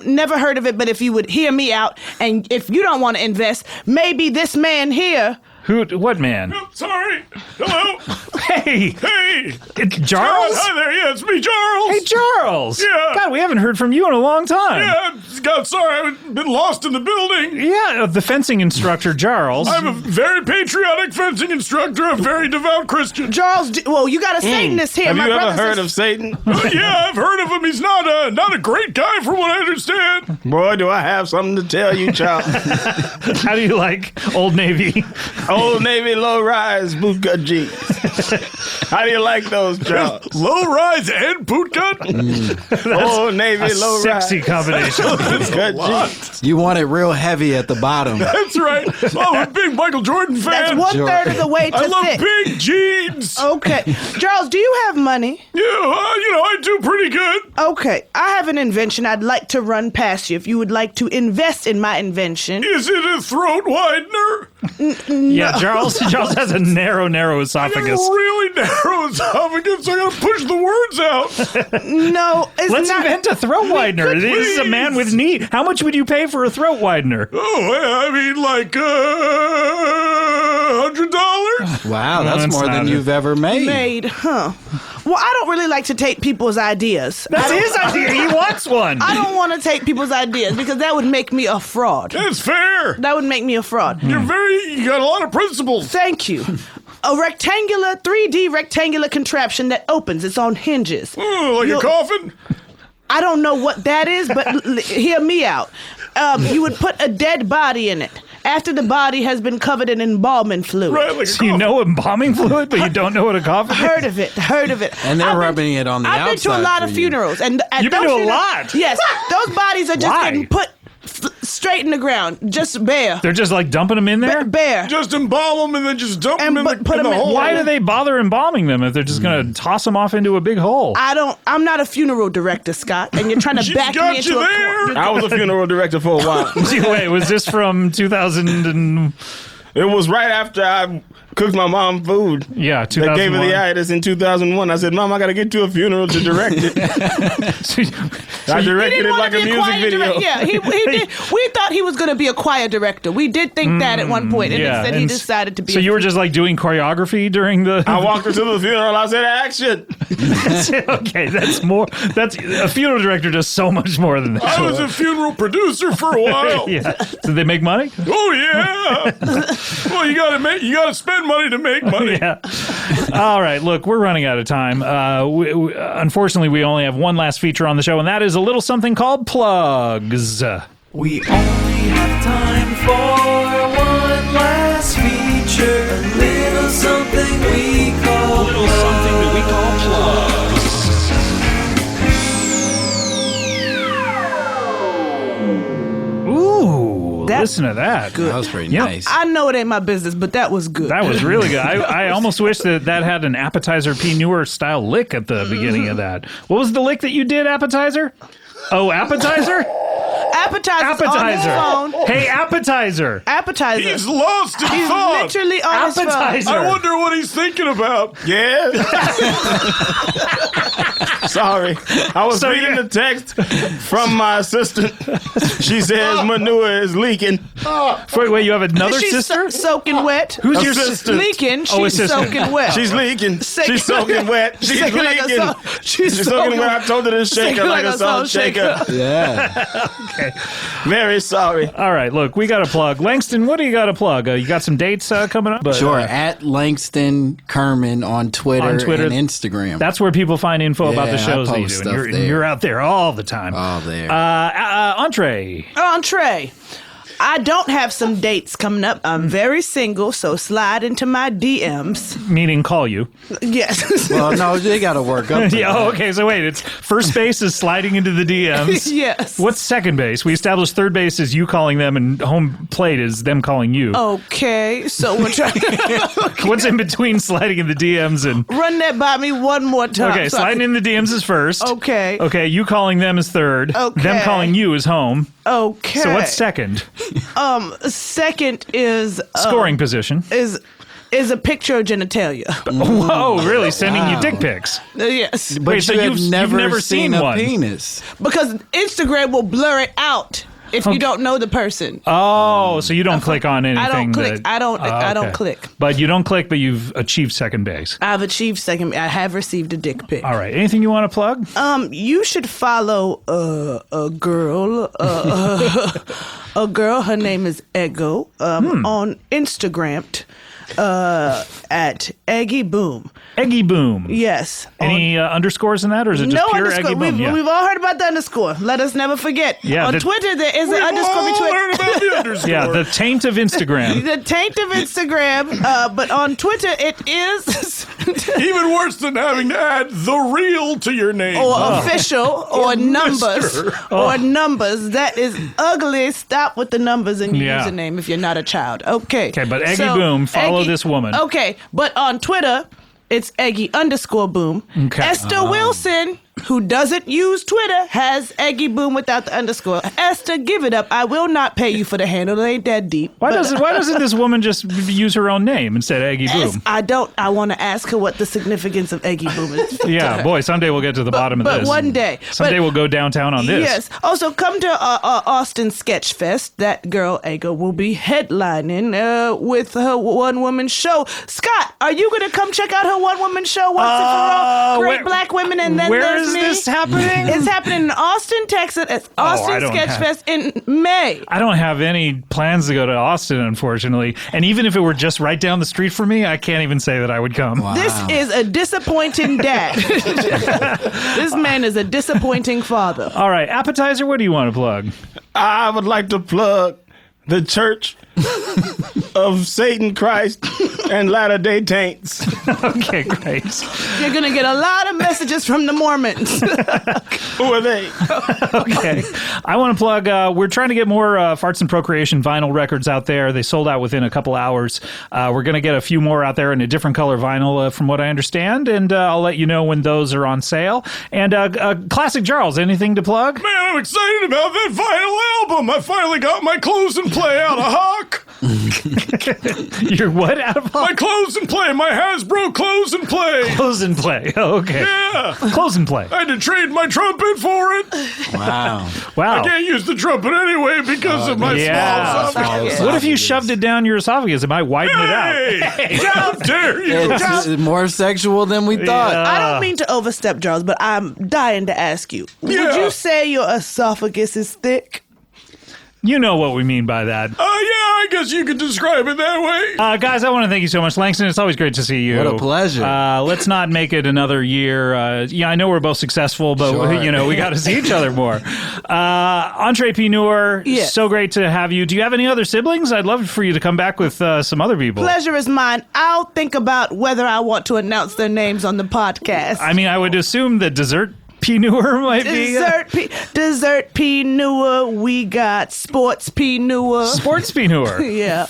Never heard of it, but if you would hear me out, and if you don't want to invest, maybe this man here... What man? Oh, sorry. Hello. Hey. It's Charles? Hi there. Yeah, it's me, Charles. Hey, Charles. Yeah. God, we haven't heard from you in a long time. Yeah, God, sorry. I've been lost in the building. Yeah, the fencing instructor, Charles. I'm a very patriotic fencing instructor, a very devout Christian. Charles, you got a Satanist here. Have you ever heard of Satan? Yeah, I've heard of him. He's not a great guy from what I understand. Boy, do I have something to tell you, Charles. How do you like Old Navy? Old Navy low-rise bootcut jeans. How do you like those, Charles? Low-rise and bootcut? Old Navy low-rise. Sexy combination. Bootcut jeans. You want it real heavy at the bottom. That's right. I'm a big Michael Jordan fan. That's 1/3 of the way to I love fit. big jeans. Okay. Charles, do you have money? Yeah, I do pretty good. Okay. I have an invention I'd like to run past you if you would like to invest in my invention. Is it a throat widener? Yeah, Charles has a narrow esophagus. I got a really narrow esophagus. I gotta push the words out. No, it's Let's not. invent a throat widener. This is a man with knee. How much would you pay for a throat widener? Oh, I mean, like $100. Wow, that's more than you've ever made. Huh? Well, I don't really like to take people's ideas. That's his idea. He wants one. I don't want to take people's ideas because that would make me a fraud. That's fair. That would make me a fraud. You got a lot of principles. Thank you. A 3D rectangular contraption that opens. It's on hinges. Like a coffin? I don't know what that is, but hear me out. You would put a dead body in it after the body has been covered in embalming fluid. Right, like So you know embalming fluid, but you don't know what a coffin is? Heard of it. And they're rubbing it on the outside. I've been to a lot of for you. funerals. And at You've been those to a funerals- lot? Yes. Those bodies are just Why? getting put straight in the ground. Just bare. They're just like dumping them in there? Bare. Just embalm them and then just dump them in put the them in- hole. Why do they bother embalming them if they're just going to toss them off into a big hole? I'm not a funeral director, Scott, and you're trying to She's back got me into you a there. corner. I was a funeral director for a while. Wait, was this from 2000 and... It was right after I cooked my mom food. Yeah, They gave her the itis in 2001. I said, Mom, I got to get to a funeral to direct it. I directed it like a music video. Yeah, he did. We thought he was going to be a choir director. We did think that at one point, and instead he decided to be. So you were just like doing choreography during the... I walked into the funeral. I said, action. Okay, that's more... That's a funeral director does so much more than that. I was a funeral producer for a while. Yeah. Did they make money? Oh yeah. Well, you gotta spend money to make money. Yeah. All right, look, we're running out of time. Unfortunately, we only have one last feature on the show, and that is a little something called plugs. We only have time for one last feature. A little something we call plugs. Ooh, listen to that. Good. That was pretty Yep. nice. I know it ain't my business, but that was good. That was really good. I almost wish that had an Appetizer P. Newer style lick at the beginning of that. What was the lick that you did, Appetizer? Oh, Appetizer? Appetizer. On his phone. Hey, Appetizer. Appetizer. He's lost in He's thought. literally on his phone. Appetizer. I wonder what he's thinking about. Yeah. Sorry. I was reading the text from my assistant. She says manure is leaking. Wait, you have another She's sister? soaking wet. Who's your sister? Leaking. She's assistant. soaking wet. She's leaking. She's soaking wet. She's Shaking like a leaking. salt- She's soaking wet. I told her to shake her like a salt shaker. Yeah. Okay. Very sorry. All right, look, we got to plug. Langston, what do you got to plug? You got some dates coming up? Sure. At Langston Kerman on Twitter and Instagram. That's where people find info about the Yeah, shows I that you post do. And stuff there. you're out there all the time. Oh, there. Entree. Entree. I don't have some dates coming up. I'm very single, so slide into my DMs. Meaning call you. Yes. Well, no, they got to work up to Yeah, that. okay, so wait, it's first base is sliding into the DMs. Yes. What's second base? We established third base is you calling them and home plate is them calling you. Okay, so we're trying What's in between sliding in the DMs and... run that by me one more time. Okay, so I sliding in the DMs is first. Okay. Okay, you calling them is third. Okay. Them calling you is home. Okay. So what's second? Second is Scoring position. Is a picture of genitalia. Whoa, really? Sending you dick pics? Yes. But Wait, so you've never seen a one? penis. Because Instagram will blur it out if you don't know the person. Oh, so you don't click on anything. I don't click. that- I don't okay. click. But you don't click, but you've achieved second base. I've achieved second. I have received a dick pic. All right. Anything you want to plug? You should follow a girl. A girl. Her name is Ego. On Instagram. At Eggy Boom. Eggy Boom. Yes. Any underscores in that, or is it just no pure underscore. Eggy Boom? We've all heard about the underscore. Let us never forget. Yeah, on Twitter, there is an underscore between. Learn about the underscore. Yeah, the taint of Instagram. The taint of Instagram, but on Twitter it is Even worse than having to add the real to your name. or official or numbers Mr. or numbers. That is ugly. Stop with the numbers in your Yeah. username if you're not a child. Okay. Okay, but Eggy Boom, follow this woman. Okay, but on Twitter it's Eggy_Boom. Okay. Esther Wilson, who doesn't use Twitter, has Eggy Boom without the underscore. Esther, give it up. I will not pay you for the handle. It ain't that deep. Why doesn't this woman just use her own name instead of Eggy Boom? I want to ask her what the significance of Eggy Boom is. Yeah, boy, someday we'll get to the bottom of this. But one day. Someday we'll go downtown on this. Yes. Also, come to Austin Sketch Fest. That girl, Ego, will be headlining with her one-woman show. Scott, are you going to come check out her one-woman show once and for all? Great black women, and then where there's is me. this happening? It's happening in Austin, Texas. It's Austin Sketch Fest in May. I don't have any plans to go to Austin, unfortunately. And even if it were just right down the street from me, I can't even say that I would come. This is a disappointing dad. This man is a disappointing father. All right, appetizer, what do you want to plug? I would like to plug the Church of Satan Christ and Latter-day Taints. Okay, great. You're going to get a lot of messages from the Mormons. Who are they? Okay. I want to plug, we're trying to get more Farts and Procreation vinyl records out there. They sold out within a couple hours. We're going to get a few more out there in a different color vinyl, from what I understand, and I'll let you know when those are on sale. And Classic Charles, anything to plug? Man, I'm excited about that vinyl album. I finally got my close and play out of hock. You're what out of hock? My close and play. My Hasbro close and play. Close and play. Oh, okay. Yeah. Close and play. I had to trade my trumpet for it. Wow. Wow. I can't use the trumpet anyway because of my small esophagus. What if you shoved it down your esophagus? It might widen it out. Hey, how dare you? It's more sexual than we thought. I don't mean to overstep, Charles, but I'm dying to ask you. Would you say your esophagus is thick? You know what we mean by that. Yeah, I guess you could describe it that way. Guys, I want to thank you so much. Langston, it's always great to see you. What a pleasure. Let's not make it another year. Yeah, I know we're both successful, but, Sure. we got to see each other more. Entrepreneur, Yes. so great to have you. Do you have any other siblings? I'd love for you to come back with some other people. Pleasure is mine. I'll think about whether I want to announce their names on the podcast. I mean, I would assume that Dessert P-Newer might be... Dessert P-Newer. We got Sports P-Newer. Sports P-Newer. Yeah.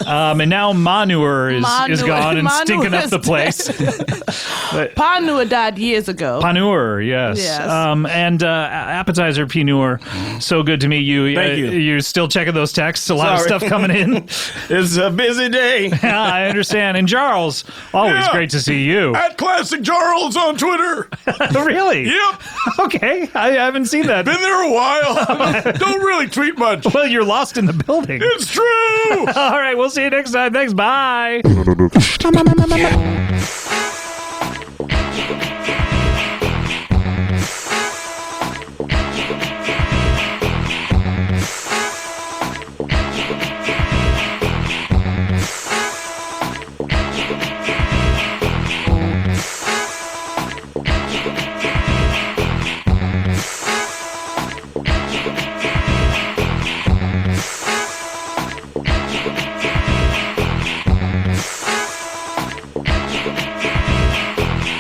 And now Manure is gone and stinking up the place. Panua died years ago. Panure, yes. And Appetizer P-Newer, so good to meet you. Thank you. You're still checking those texts. A lot of stuff coming in. It's a busy day. Yeah, I understand. And Charles, always great to see you. At Classic Charles on Twitter. Really? Yep. Okay, I haven't seen that. Been there a while. Don't really tweet much. Well, you're lost in the building. It's true. All right, we'll see you next time. Thanks. Bye.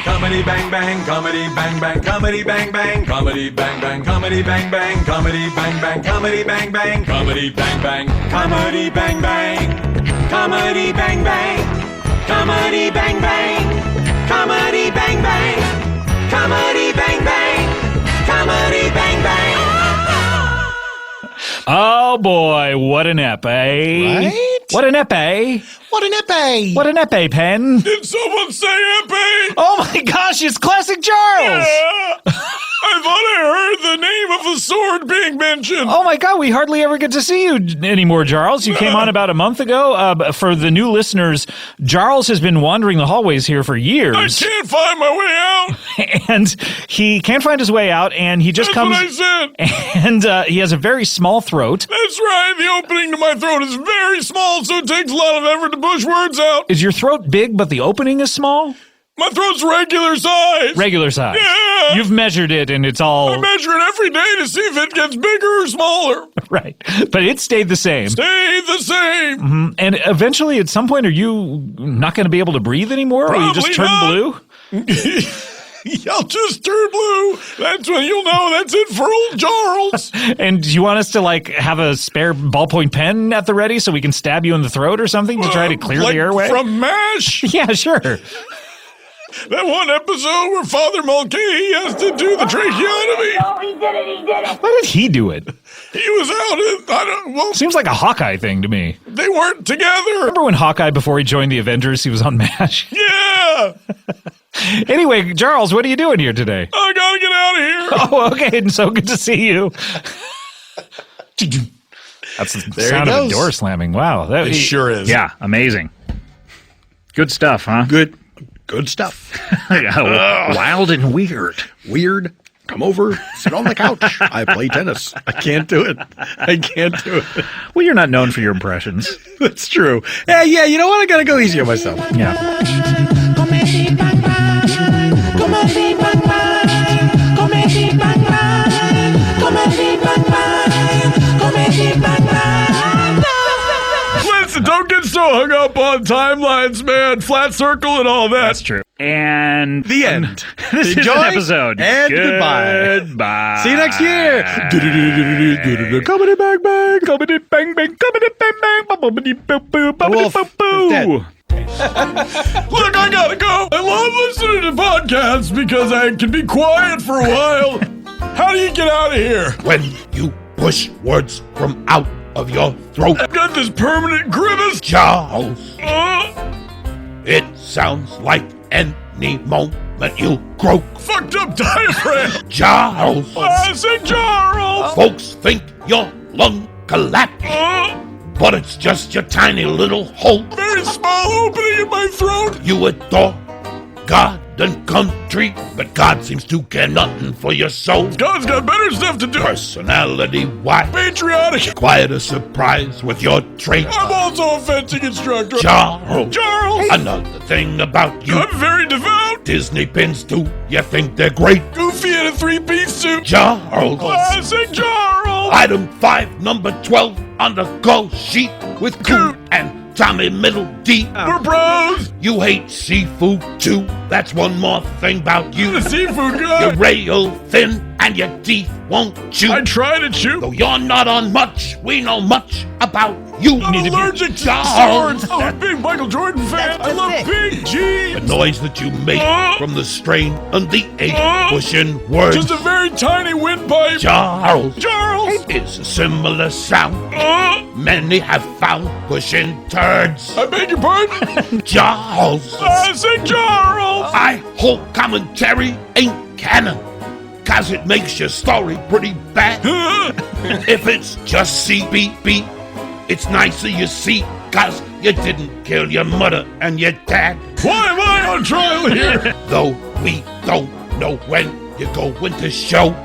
Comedy bang bang, comedy bang bang, comedy bang bang, comedy bang bang, comedy bang bang, comedy bang bang, comedy bang bang, comedy bang bang, comedy bang bang, comedy bang bang, comedy bang bang, comedy bang bang, comedy bang bang, comedy bang bang. Oh boy, what an ep, eh? Right? What an ep, eh? What an epe! What an ep, Pen? Did someone say epe? Oh my gosh, it's Classic Charles! Yeah. I thought I heard the name of a sword being mentioned. Oh my God, we hardly ever get to see you anymore, Charles. You came on about a month ago. For the new listeners, Charles has been wandering the hallways here for years. I can't find my way out. And he can't find his way out, and he just comes. That's what I said. And he has a very small throat. That's right. The opening to my throat is very small, so it takes a lot of effort to push words out. Is your throat big, but the opening is small? My throat's regular size. Regular size. Yeah. You've measured it, and it's all. I measure it every day to see if it gets bigger or smaller. Right. But it stayed the same. Stayed the same. Mm-hmm. And eventually, at some point, are you not going to be able to breathe anymore? Probably or you just turn not. blue? Y'all just turn blue. That's when you'll know that's it for old Charles. And do you want us to, like, have a spare ballpoint pen at the ready so we can stab you in the throat or something to try to clear like the airway? From MASH? Yeah, sure. That one episode where Father Mulcahy has to do the tracheotomy. Oh, he did it. Why did he do it? He was out in, Seems like a Hawkeye thing to me. They weren't together. Remember when Hawkeye, before he joined the Avengers, he was on MASH? Yeah. Anyway, Charles, what are you doing here today? I gotta get out of here. Oh, okay, and so good to see you. That's the sound of a door slamming. Wow. It sure is. Yeah, amazing. Good stuff, huh? Good stuff. Wild and weird. Weird. Come over, sit on the couch. I play tennis. I can't do it. Well, you're not known for your impressions. That's true. Hey, yeah, you know what? I gotta go easy on myself. Yeah. Listen, don't get so hung up on timelines, man. Flat circle and all that. That's true. And the end. This is an episode. And goodbye. Goodbye. See you next year. Comedy bang bang. Comedy bang bang. Comedy bang bang. Comedy boo boo. Comedy boo boo. Look, I gotta go. I love listening to podcasts because I can be quiet for a while. How do you get out of here? When you push words from out of your throat. I've got this permanent grimace. Charles. It sounds like any moment you croak. Fucked up diaphragm. Charles. Classic Charles. Folks think your lung collapsed. But it's just your tiny little hole. Very small opening in my throat. You adore God and country, but God seems to care nothing for your soul. God's got better stuff to do. Personality-wise. Patriotic. Quite a surprise with your trait. I'm also a fencing instructor. Charles. Another thing about you. I'm very devout. Disney pins too. You think they're great. Goofy in a three-piece suit. Charles. Classic Charles. Item 5, number 12 on the call sheet with Coot and Tommy Middle D. We're bros. You hate seafood too. That's one more thing about you. The seafood guy. You're rail thin and your teeth won't chew. I try to chew. Though you're not on much, we know much about you. I'm allergic to swords. I'm a big Michael Jordan fan. I love big G. The noise that you make from the strain and the ache pushing words. Just a very tiny windpipe. Charles. It's a similar sound. Many have found pushing turds. I beg your pardon? Charles. Classic Charles. I hope commentary ain't canon, 'cause it makes your story pretty bad. If it's just CBB, it's nicer you see, 'cause you didn't kill your mother and your dad. Why am I on trial here? Though we don't know when you're going to show.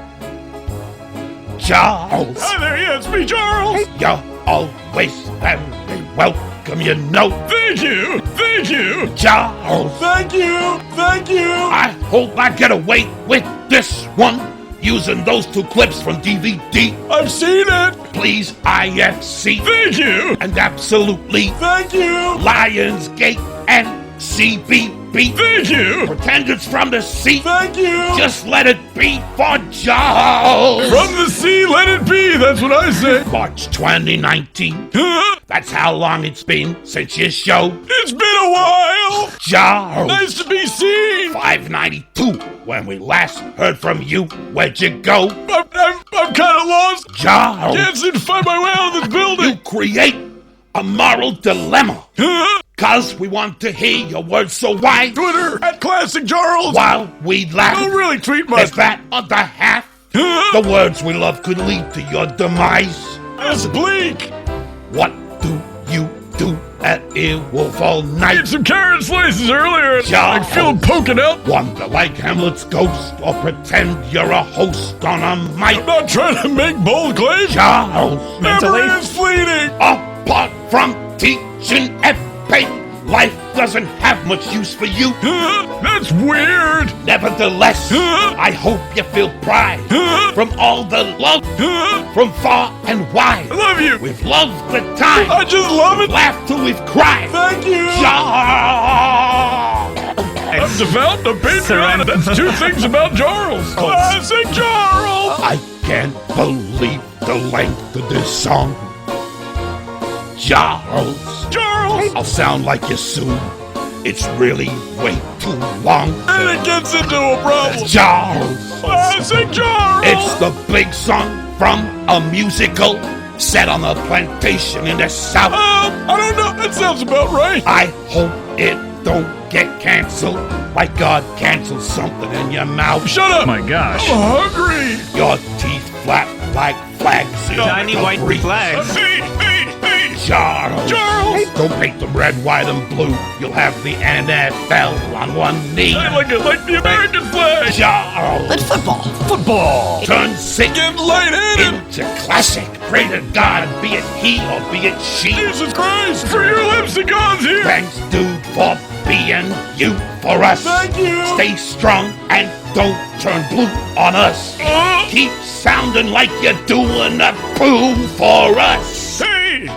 Charles. Hi there, yeah, it's me, Charles. You're always very welcome, you know. Thank you. Thank you. Charles. Thank you. Thank you. I hope I get away with this one, using those 2 clips from DVD. I've seen it. Please, IFC. Thank you. And absolutely. Thank you. Lionsgate and CB. beat. Thank you. Pretend it's from the sea. Thank you. Just let it be for Charles. From the sea, let it be. That's what I say. March 2019. That's how long it's been since your show. It's been a while. Charles. Nice to be seen. 592. When we last heard from you, where'd you go? I'm kind of lost. Charles. Can't seem to find my way out of this building. You create a moral dilemma. Cause we want to hear your words, so why? Twitter at Classic Charles. While we laugh. Don't really tweet much. Is that other half? The words we love could lead to your demise. That's bleak. What do you do at Earwolf all night? Ate some carrot slices earlier. Charles. I feel them poking out. Wonder like Hamlet's ghost, or pretend you're a host on a mic. I'm not trying to make bold claims. Charles. Memory is fleeting. Apart from teaching epic, life doesn't have much use for you. That's weird. Nevertheless, I hope you feel pride from all the love from far and wide. I love you. We've loved the time. I just love it. Laughed till we've cried. Thank you. Charles. I'm devout and a patriot. That's two things about Charles. Classic Charles. I can't believe the length of this song. Charles. I'll sound like you soon. It's really way too long. And it gets into a problem. Charles. Classic Charles. It's the big song from a musical set on a plantation in the South. I don't know. That sounds about right. I hope it don't get canceled like God canceled something in your mouth. Shut up. Oh my gosh. I'm hungry. Your teeth flat like flags in Tiny the white breeze. flags. Charles. Charles. Don't paint them red, white, and blue. You'll have the NFL on one knee. I like it like the American flag. Charles. But football. Football. Turn sick Get lightheaded. into classic. Pray to God, be it he or be it she. Jesus Christ. For your lipsticons here. Thanks, dude, for being you for us. Thank you. Stay strong and don't turn blue on us. Keep sounding like you're doing a poo for us. Hey.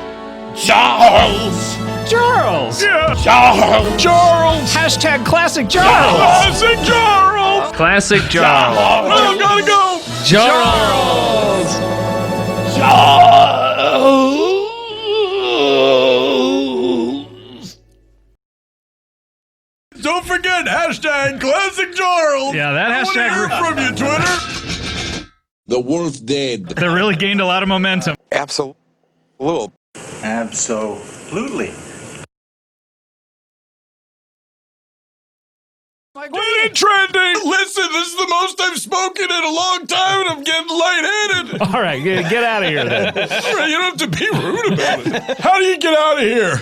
Charles. Charles. Yeah. Charles. Charles. Hashtag Classic Charles. Classic Charles. Classic Charles. Oh, gotta go. Charles. Charles. Don't forget hashtag Classic Charles. Yeah, that I hashtag. wanna hear from you, Twitter. The wolf dead. That really gained a lot of momentum. Absolutely. Get it trending. Listen, this is the most I've spoken in a long time, and I'm getting lightheaded. All right, get out of here then. All right, you don't have to be rude about it. How do you get out of here?